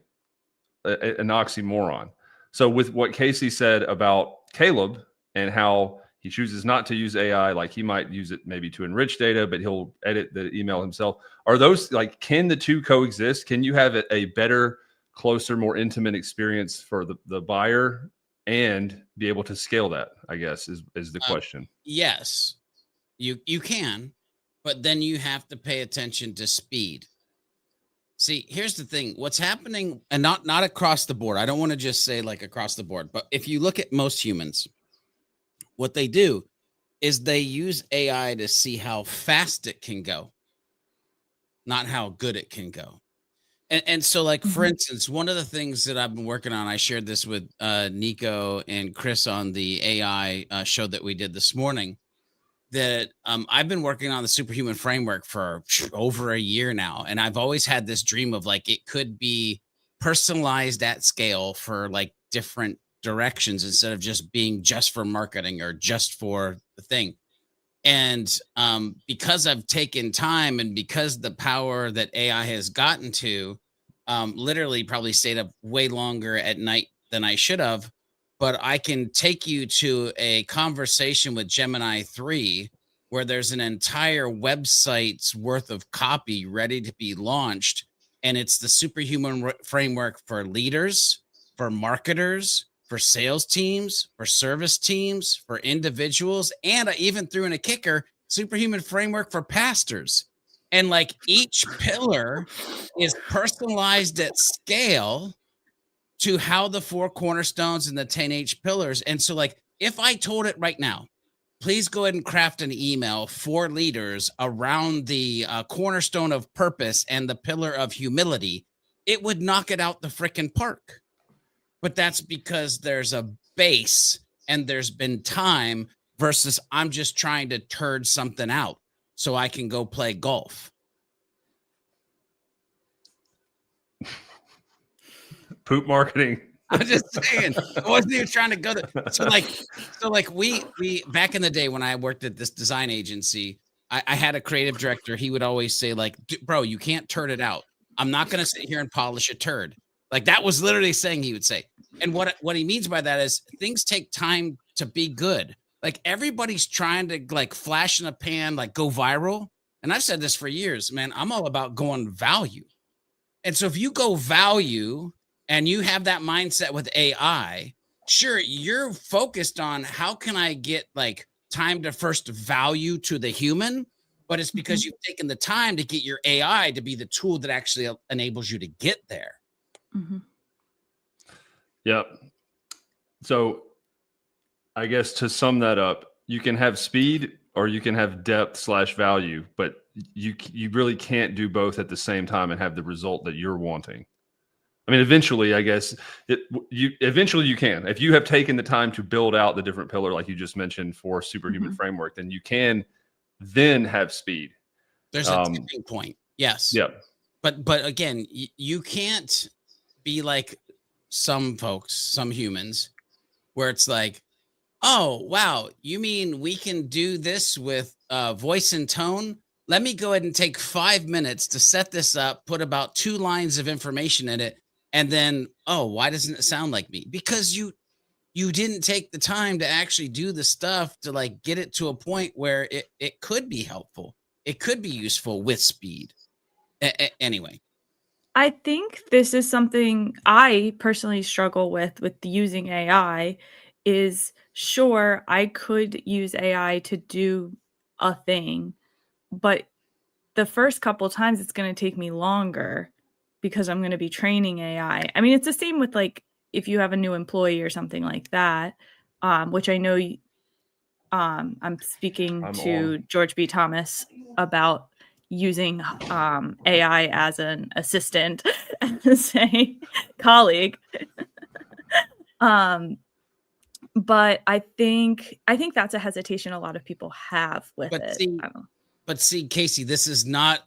[SPEAKER 1] an oxymoron. So with what Casey said about Caleb and how he chooses not to use AI, like he might use it maybe to enrich data, but he'll edit the email himself. Are those like, can the two coexist? Can you have a better, closer, more intimate experience for the buyer and be able to scale that, I guess, is the question.
[SPEAKER 5] Yes, you can, but then you have to pay attention to speed. See, here's the thing. What's happening, and not across the board. I don't want to just say like across the board, but if you look at most humans, what they do is they use AI to see how fast it can go, not how good it can go. And so, like, for instance, one of the things that I've been working on, I shared this with Nico and Chris on the AI show that we did this morning, that I've been working on the superhuman framework for over a year now. And I've always had this dream of like, it could be personalized at scale for like different directions instead of just being just for marketing or just for the thing. And because I've taken time and because the power that AI has gotten to, literally probably stayed up way longer at night than I should have, but I can take you to a conversation with Gemini 3 where there's an entire website's worth of copy ready to be launched. And it's the superhuman framework for leaders, for marketers, for sales teams, for service teams, for individuals, and I even threw in a kicker, superhuman framework for pastors. And like each pillar is personalized at scale to how the 4 cornerstones and the 10H pillars. And so like, if I told it right now, please go ahead and craft an email for leaders around the cornerstone of purpose and the pillar of humility, it would knock it out the frickin' park. But that's because there's a base and there's been time versus I'm just trying to turd something out so I can go play golf.
[SPEAKER 1] Poop marketing.
[SPEAKER 5] I'm just saying, I wasn't even trying to go to. So like we back in the day when I worked at this design agency, I had a creative director. He would always say like, bro, you can't turd it out. I'm not going to sit here and polish a turd. Like that was literally saying he would say. And what he means by that is things take time to be good. Like everybody's trying to like flash in a pan, like go viral. And I've said this for years, man, I'm all about going value. And so if you go value and you have that mindset with AI, sure, you're focused on how can I get like time to first value to the human, but it's because you've taken the time to get your AI to be the tool that actually enables you to get there.
[SPEAKER 1] Yep. So I guess to sum that up, you can have speed or you can have depth / value, but you really can't do both at the same time and have the result that you're wanting. I mean, eventually, I guess eventually you can. If you have taken the time to build out the different pillar, like you just mentioned for superhuman framework, then you can then have speed.
[SPEAKER 5] There's a tipping point. Yes.
[SPEAKER 1] Yeah.
[SPEAKER 5] But again, you can't be like some folks, some humans, where it's like, oh, wow, you mean we can do this with voice and tone? Let me go ahead and take 5 minutes to set this up, put about 2 lines of information in it. And then, oh, why doesn't it sound like me? Because you didn't take the time to actually do the stuff to like get it to a point where it could be helpful. It could be useful with speed. Anyway.
[SPEAKER 6] I think this is something I personally struggle with using AI is sure, I could use AI to do a thing, but the first couple times it's going to take me longer because I'm going to be training AI. I mean, it's the same with like if you have a new employee or something like that, which I know I'm speaking to George B. Thomas about using AI as an assistant as a colleague. But I think that's a hesitation a lot of people have with it.
[SPEAKER 5] But see, Casey, this is not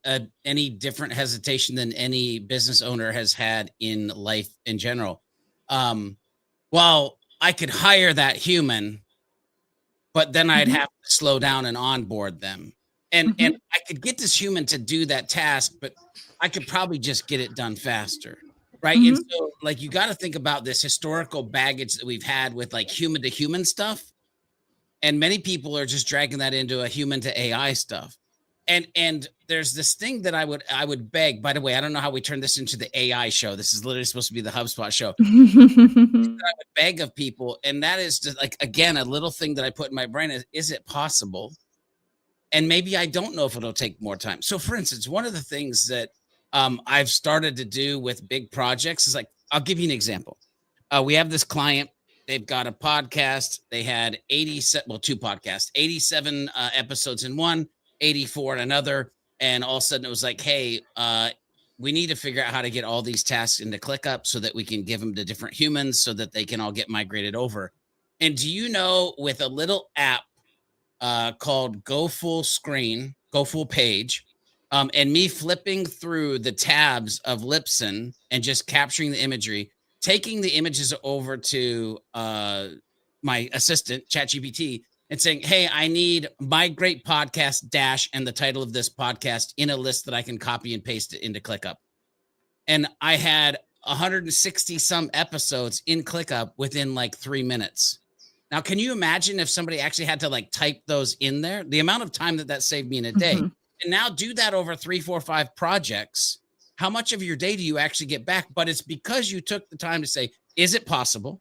[SPEAKER 5] any different hesitation than any business owner has had in life in general. Well, I could hire that human, but then I'd have to slow down and onboard them. And I could get this human to do that task, but I could probably just get it done faster. Right. And so like, you got to think about this historical baggage that we've had with like human to human stuff. And many people are just dragging that into a human to AI stuff. And there's this thing that I would beg, by the way, I don't know how we turn this into the AI show. This is literally supposed to be the HubSpot show. That I would beg of people. And that is just like, again, a little thing that I put in my brain is it possible? And maybe I don't know if it'll take more time. So for instance, one of the things that I've started to do with big projects is like, I'll give you an example. We have this client, they've got a podcast. They had 2 podcasts, 87 episodes in one, 84 in another. And all of a sudden it was like, hey, we need to figure out how to get all these tasks into ClickUp so that we can give them to different humans so that they can all get migrated over. And do you know, with a little app called Go Full Screen, Go Full Page, and me flipping through the tabs of Libsyn and just capturing the imagery, taking the images over to my assistant, ChatGPT, and saying, hey, I need my great podcast dash and the title of this podcast in a list that I can copy and paste it into ClickUp. And I had 160 some episodes in ClickUp within like 3 minutes. Now, can you imagine if somebody actually had to like type those in there, the amount of time that saved me in a day? And now do that over 3, 4, 5 projects. How much of your day do you actually get back? But it's because you took the time to say, is it possible?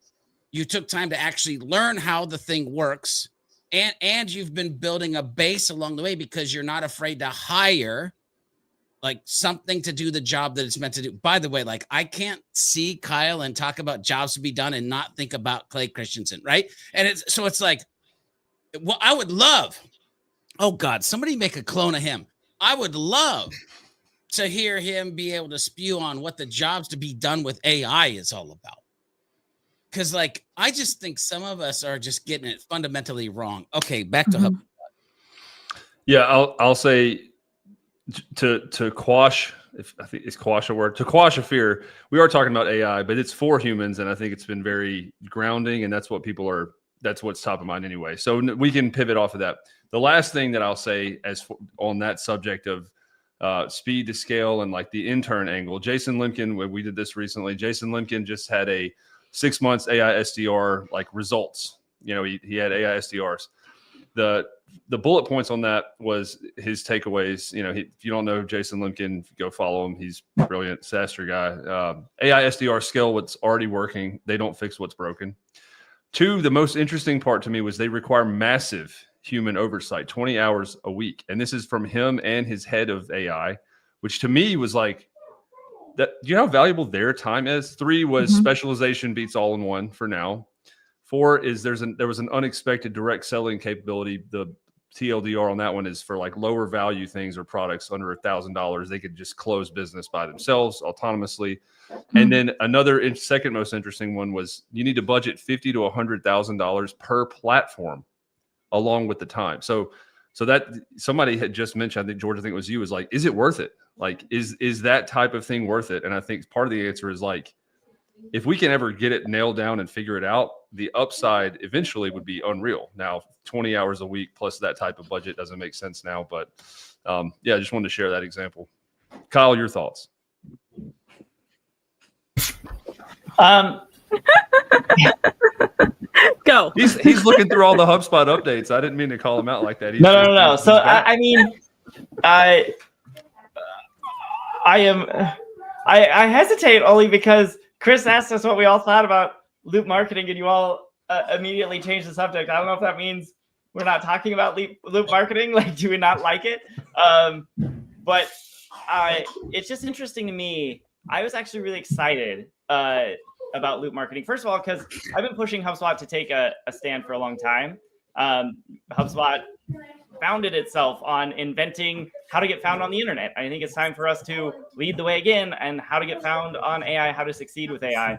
[SPEAKER 5] You took time to actually learn how the thing works. And you've been building a base along the way because you're not afraid to hire like something to do the job that it's meant to do. By the way, like I can't see Kyle and talk about jobs to be done and not think about Clay Christensen, right? And it's like, well, I would love, oh God, somebody make a clone of him. I would love to hear him be able to spew on what the jobs to be done with AI is all about. Because like, I just think some of us are just getting it fundamentally wrong. Okay, back to HubSpot.
[SPEAKER 1] Yeah, I'll say to quash, if I think is quash a word, to quash a fear. We are talking about AI, but it's for humans, and I think it's been very grounding, and that's what that's what's top of mind anyway. So we can pivot off of that. The last thing that I'll say on that subject of speed to scale and like the intern angle, Jason Limkin, we did this recently. Jason Limkin just had a 6 months AI SDR like results. You know, he had AI SDRs. The bullet points on that was his takeaways. You know, if you don't know Jason Limkin, go follow him. He's a brilliant SaaStr guy. AI SDR scale what's already working. They don't fix what's broken. 2, the most interesting part to me was they require massive human oversight, 20 hours a week. And this is from him and his head of AI, which to me was like, that. Do you know how valuable their time is? 3 was specialization beats all in one for now. 4 is there was an unexpected direct selling capability. The TLDR on that one is for like lower value things or products under $1,000. They could just close business by themselves autonomously. And then another second most interesting one was you need to budget $50,000 to $100,000 per platform along with the time. So that somebody had just mentioned, I think George, I think it was you, was like, is it worth it? Like, is that type of thing worth it? And I think part of the answer is like, if we can ever get it nailed down and figure it out, the upside eventually would be unreal. Now, 20 hours a week plus that type of budget doesn't make sense now. But yeah, I just wanted to share that example. Kyle, your thoughts?
[SPEAKER 6] Go.
[SPEAKER 1] He's looking through all the HubSpot updates. I didn't mean to call him out like that.
[SPEAKER 4] No. So I mean, I hesitate only because Chris asked us what we all thought about loop marketing, and you all immediately changed the subject. I don't know if that means we're not talking about loop marketing. Like, do we not like it? But it's just interesting to me. I was actually really excited about loop marketing. First of all, because I've been pushing HubSpot to take a stand for a long time. HubSpot founded itself on inventing how to get found on the internet. I think it's time for us to lead the way again and how to get found on AI, how to succeed with AI.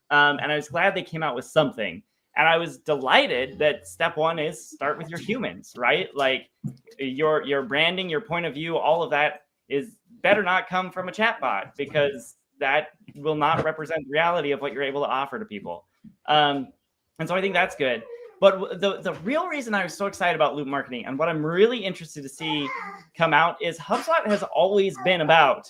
[SPEAKER 4] And I was glad they came out with something. And I was delighted that step 1 is start with your humans, right? Like your branding, your point of view, all of that is better not come from a chatbot, because that will not represent the reality of what you're able to offer to people. And so I think that's good. But the real reason I was so excited about loop marketing and what I'm really interested to see come out is HubSpot has always been about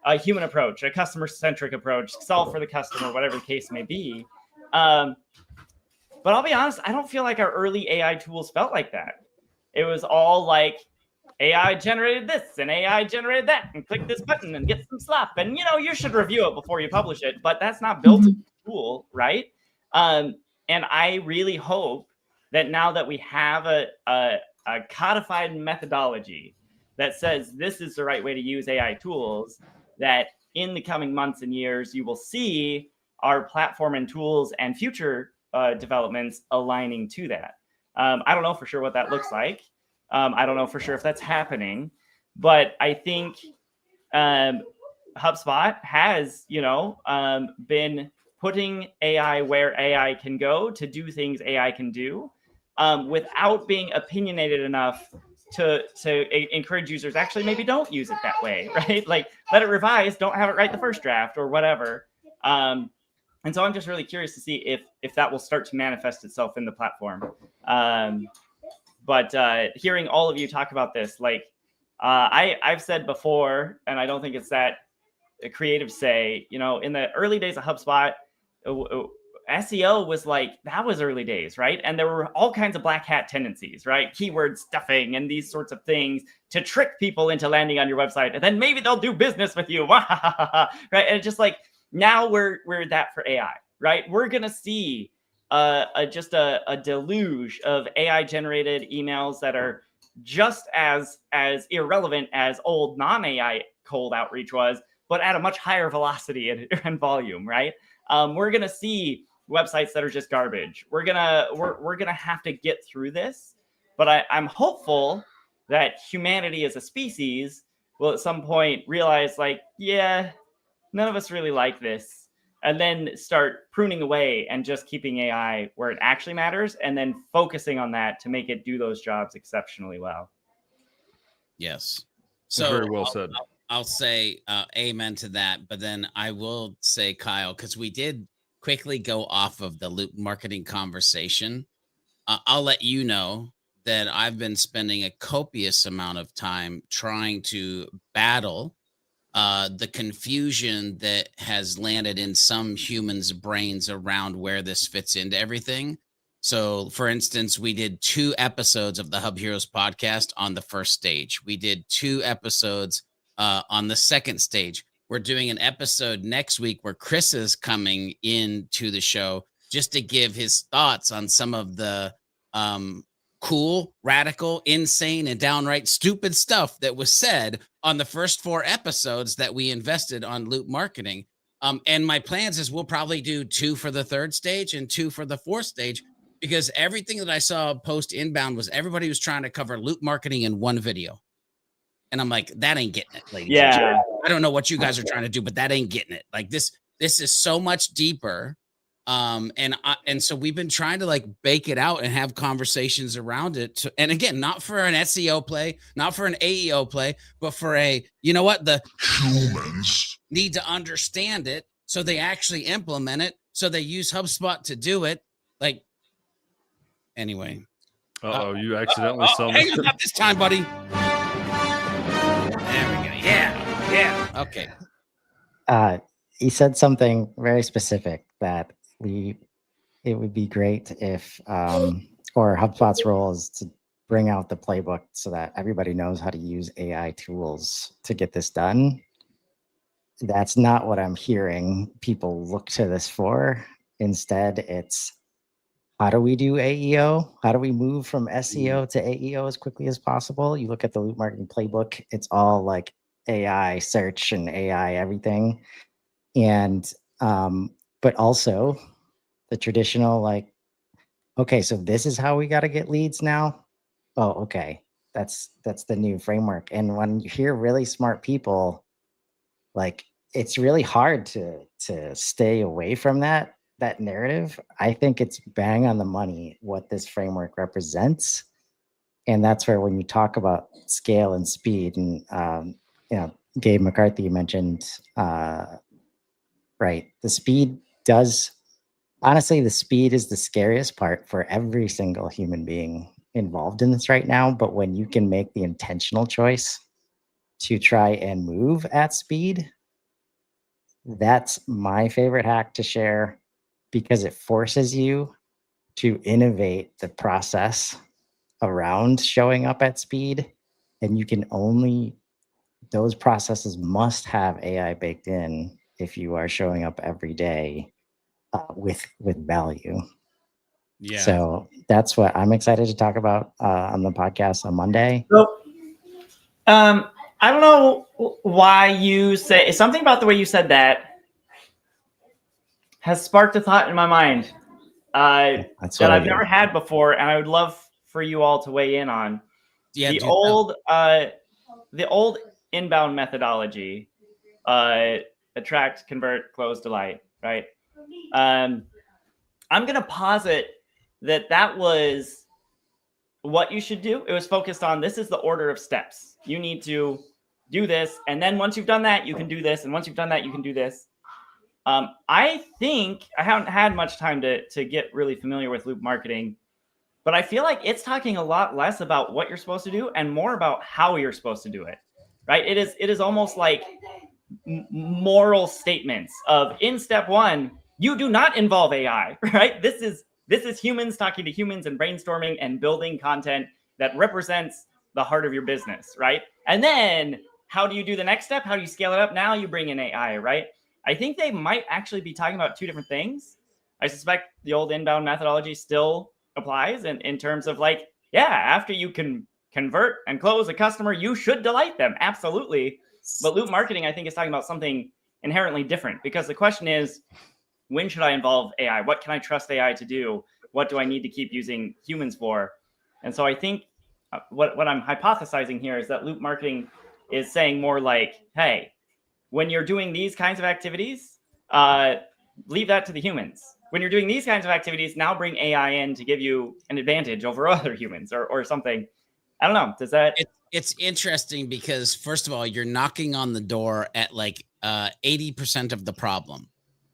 [SPEAKER 4] a human approach, a customer-centric approach, solve for the customer, whatever the case may be. But I'll be honest, I don't feel like our early AI tools felt like that. It was all like AI generated this and AI generated that, and click this button and get some slop. And, you should review it before you publish it, but that's not built into the tool, right? And I really hope that now that we have a codified methodology that says this is the right way to use AI tools, that in the coming months and years, you will see our platform and tools and future developments aligning to that. I don't know for sure what that looks like. I don't know for sure if that's happening, but I think HubSpot has, been putting AI where AI can go to do things AI can do, without being opinionated enough to encourage users actually maybe don't use it that way, right? Like let it revise, don't have it write the first draft or whatever. And so I'm just really curious to see if that will start to manifest itself in the platform. But hearing all of you talk about this, like I've said before, and I don't think it's that creative say, in the early days of HubSpot, SEO was like, that was early days, right? And there were all kinds of black hat tendencies, right? Keyword stuffing and these sorts of things to trick people into landing on your website. And then maybe they'll do business with you, right? And it's just like, now we're that for AI, right? We're going to see just a deluge of AI generated emails that are just as irrelevant as old non-AI cold outreach was, but at a much higher velocity and volume, right? We're going to see websites that are just garbage. We're gonna have to get through this, but I'm hopeful that humanity as a species will at some point realize, like, yeah, none of us really like this, and then start pruning away and just keeping AI where it actually matters, and then focusing on that to make it do those jobs exceptionally well.
[SPEAKER 5] Yes. So
[SPEAKER 1] very well said.
[SPEAKER 5] I'll say amen to that, but then I will say, Kyle, because we did quickly go off of the loop marketing conversation. I'll let you know that I've been spending a copious amount of time trying to battle the confusion that has landed in some humans' brains around where this fits into everything. So, for instance, we did 2 episodes of the Hub Heroes podcast on the first stage. We did 2 episodes on the second stage. We're doing an episode next week where Chris is coming into the show just to give his thoughts on some of the cool, radical, insane, and downright stupid stuff that was said on the first 4 episodes that we invested on loop marketing. And my plans is we'll probably do 2 for the 3rd stage and 2 for the 4th stage, because everything that I saw post inbound was everybody was trying to cover loop marketing in one video. And I'm like, that ain't getting it, ladies.
[SPEAKER 4] Yeah.
[SPEAKER 5] I don't know what you guys are trying to do, but that ain't getting it. Like this is so much deeper. And so we've been trying to like bake it out and have conversations around it. And again, not for an SEO play, not for an AEO play, but for the humans need to understand it so they actually implement it. So they use HubSpot to do it. Like, anyway.
[SPEAKER 1] You accidentally summoned.
[SPEAKER 5] Hang on, not this time, buddy. There we go. Yeah. Okay.
[SPEAKER 7] He said something very specific that it would be great if, or HubSpot's role is to bring out the playbook so that everybody knows how to use AI tools to get this done. That's not what I'm hearing people look to this for. Instead, it's how do we do AEO? How do we move from SEO to AEO as quickly as possible? You look at the loop marketing playbook, it's all like AI search and AI everything. And, but also the traditional, like, okay, so this is how we got to get leads now. Oh, okay. That's the new framework. And when you hear really smart people, like, it's really hard to stay away from that narrative. I think it's bang on the money what this framework represents. And that's where, when you talk about scale and speed, and Gabe McCarthy, you mentioned, right, the speed does, honestly, the speed is the scariest part for every single human being involved in this right now. But when you can make the intentional choice to try and move at speed, that's my favorite hack to share, because it forces you to innovate the process around showing up at speed. And you can those processes must have AI baked in if you are showing up every day with value.
[SPEAKER 5] Yeah.
[SPEAKER 7] So that's what I'm excited to talk about on the podcast on Monday.
[SPEAKER 4] So, I don't know why you say something about the way you said that has sparked a thought in my mind that I've never had before, and I would love for you all to weigh in on. Yeah, the old inbound methodology attract, convert, close, delight, right? I'm going to posit that was what you should do. It was focused on, this is the order of steps. You need to do this. And then once you've done that, you can do this. And once you've done that, you can do this. I think I haven't had much time to get really familiar with loop marketing, but I feel like it's talking a lot less about what you're supposed to do and more about how you're supposed to do it, right? It is almost like moral statements of, in step one, you do not involve AI, right? This is humans talking to humans and brainstorming and building content that represents the heart of your business, right? And then how do you do the next step? How do you scale it up? Now you bring in AI, right? I think they might actually be talking about two different things. I suspect the old inbound methodology still applies in terms of like, yeah, after you can convert and close a customer, you should delight them. Absolutely. But loop marketing, I think, is talking about something inherently different, because the question is, when should I involve AI? What can I trust AI to do? What do I need to keep using humans for? And so I think what I'm hypothesizing here is that loop marketing is saying more like, hey, when you're doing these kinds of activities, leave that to the humans. When you're doing these kinds of activities, now bring AI in to give you an advantage over other humans or something. I don't know. Does that...
[SPEAKER 5] It's interesting because, first of all, you're knocking on the door at like 80% of the problem.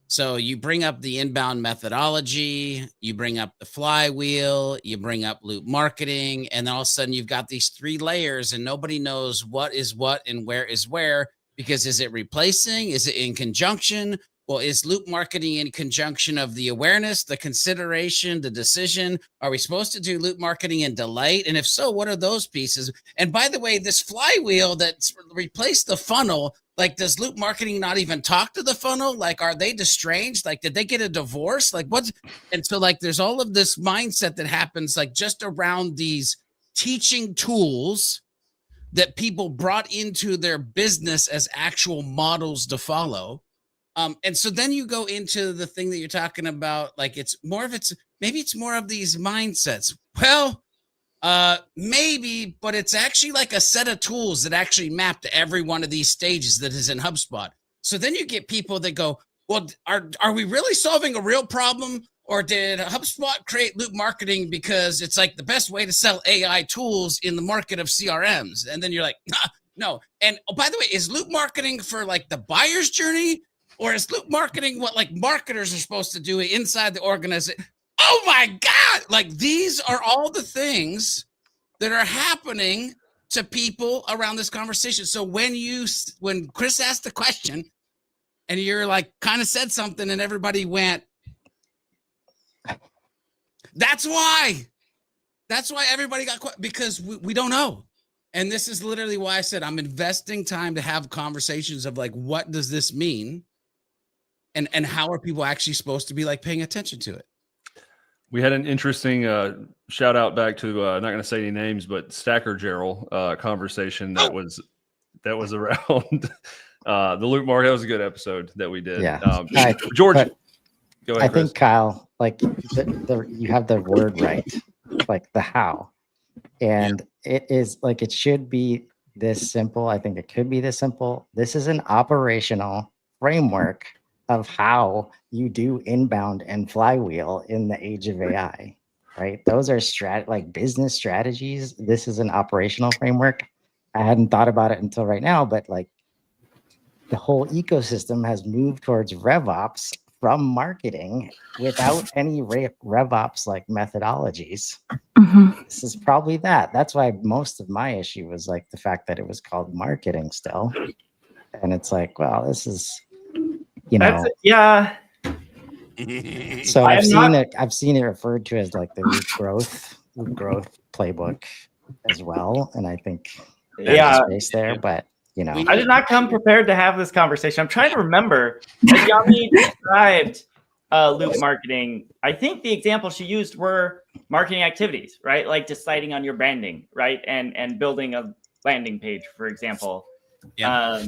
[SPEAKER 5] So you bring up the inbound methodology, you bring up the flywheel, you bring up loop marketing, and then all of a sudden you've got these 3 layers and nobody knows what is what and where is where, because is it replacing? Is it in conjunction? Well, is loop marketing in conjunction of the awareness, the consideration, the decision? Are we supposed to do loop marketing and delight? And if so, what are those pieces? And by the way, this flywheel that's replaced the funnel, like, does loop marketing not even talk to the funnel? Like, are they estranged? Like, did they get a divorce? Like, what's... And so, like, there's all of this mindset that happens, like, just around these teaching tools that people brought into their business as actual models to follow. And so then you go into the thing that you're talking about, like maybe it's more of these mindsets. Well, maybe, but it's actually like a set of tools that actually map to every one of these stages that is in HubSpot. So then you get people that go, well, are we really solving a real problem? Or did HubSpot create loop marketing because it's like the best way to sell AI tools in the market of CRMs? And then you're like, no. And oh, by the way, is loop marketing for like the buyer's journey? Or is loop marketing what like marketers are supposed to do inside the organization? Oh my God. Like, these are all the things that are happening to people around this conversation. So when Chris asked the question and you're like kind of said something and everybody went, that's why everybody got quiet, because we don't know. And this is literally why I said I'm investing time to have conversations of like, what does this mean? And how are people actually supposed to be like paying attention to it?
[SPEAKER 1] We had an interesting shout out back to not going to say any names, but Stacker Gerald conversation that was around the loop market. That was a good episode that we did.
[SPEAKER 7] Yeah,
[SPEAKER 1] George, go ahead.
[SPEAKER 7] I think Kyle, like you have the word right, like the how, and it is like it should be this simple. I think it could be this simple. This is an operational framework of how you do inbound and flywheel in the age of AI, right? Those are like business strategies. This is an operational framework. I hadn't thought about it until right now, but like the whole ecosystem has moved towards RevOps from marketing without any RevOps like methodologies.
[SPEAKER 6] Mm-hmm.
[SPEAKER 7] This is probably that. That's why most of my issue was like the fact that it was called marketing still. And it's like, well, this is, you know,
[SPEAKER 4] yeah.
[SPEAKER 7] So I've seen it referred to as like the root growth playbook as well. And I think there's space there, but you know,
[SPEAKER 4] I did not come prepared to have this conversation. I'm trying to remember. As Yami described loop marketing, I think the examples she used were marketing activities, right? Like deciding on your branding, right? And building a landing page, for example. Yeah.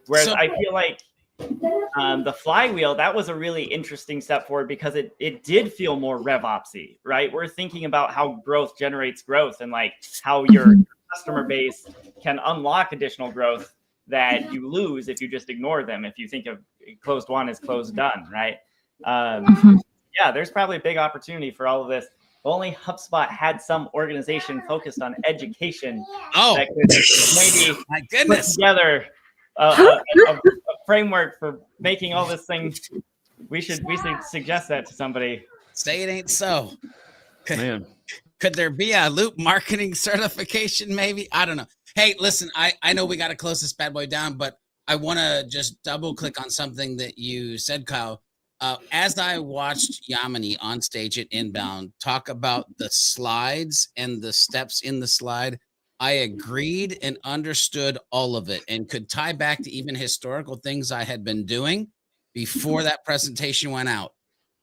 [SPEAKER 4] Whereas I feel like the flywheel, that was a really interesting step forward because it did feel more RevOpsy, right? We're thinking about how growth generates growth and like how your customer base can unlock additional growth that you lose if you just ignore them. If you think of closed won as closed done, right? Yeah, there's probably a big opportunity for all of this. If only HubSpot had some organization focused on education that could maybe
[SPEAKER 5] my goodness,
[SPEAKER 4] put together a framework for making all this thing. We should suggest that to somebody.
[SPEAKER 5] Say it ain't so.
[SPEAKER 1] Man,
[SPEAKER 5] could there be a Loop marketing certification? Maybe, I don't know. Hey, listen, I know we got to close this bad boy down, but I want to just double click on something that you said, Kyle. As I watched Yamini on stage at Inbound talk about the slides and the steps in the slide, I agreed and understood all of it and could tie back to even historical things I had been doing before that presentation went out.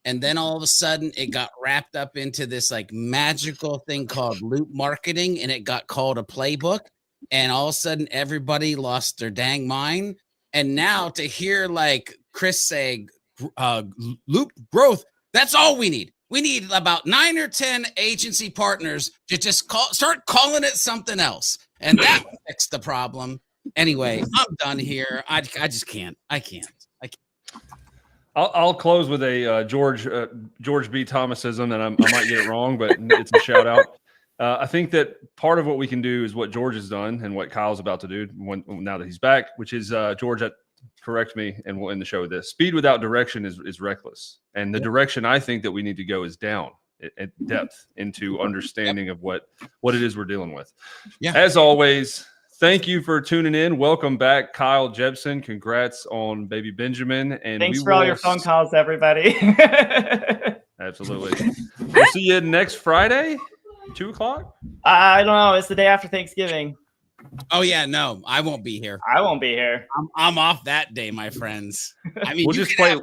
[SPEAKER 5] And then all of a sudden it got wrapped up into this like magical thing called Loop marketing, and it got called a playbook. And all of a sudden everybody lost their dang mind. And now to hear like Chris say, Loop growth, that's all we need. We need about 9 or 10 agency partners to just start calling it something else, and that will fix the problem. Anyway, I'm done here. I just can't. I can't.
[SPEAKER 1] I'll close with a George B. Thomasism, and I might get it wrong, but it's a shout out. I think that part of what we can do is what George has done and what Kyle's about to do now that he's back, which is George, correct me, and we'll end the show with this. Speed without direction is reckless. And the direction I think that we need to go is down at depth into understanding of what it is we're dealing with. Yeah. As always, thank you for tuning in. Welcome back, Kyle Jepson. Congrats on baby Benjamin. And
[SPEAKER 4] thanks for all your phone calls, everybody.
[SPEAKER 1] Absolutely. We'll see you next Friday, 2:00.
[SPEAKER 4] I don't know. It's the day after Thanksgiving.
[SPEAKER 5] Oh yeah, no, I won't be here.
[SPEAKER 4] I won't be here.
[SPEAKER 5] I'm off that day, my friends. I mean,
[SPEAKER 1] we'll just play.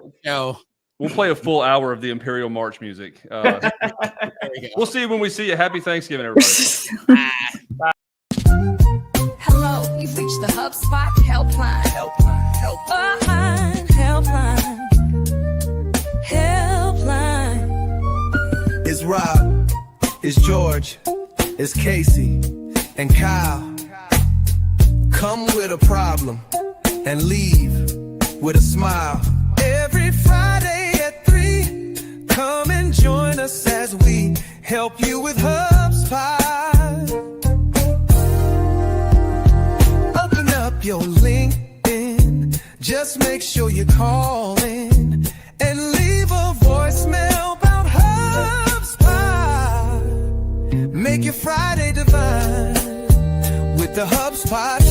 [SPEAKER 1] We'll play a full hour of the Imperial March music. We'll see you when we see you. Happy Thanksgiving, everybody.
[SPEAKER 2] Bye. Hello, you've reached the HubSpot helpline.
[SPEAKER 3] Helpline. It's Rob. It's George. It's Casey. And Kyle. Come with a problem and leave with a smile. Every Friday at 3, come and join us as we help you with HubSpot. Open up your LinkedIn, just make sure you call in and leave a voicemail about HubSpot. Make your Friday divine with the HubSpot.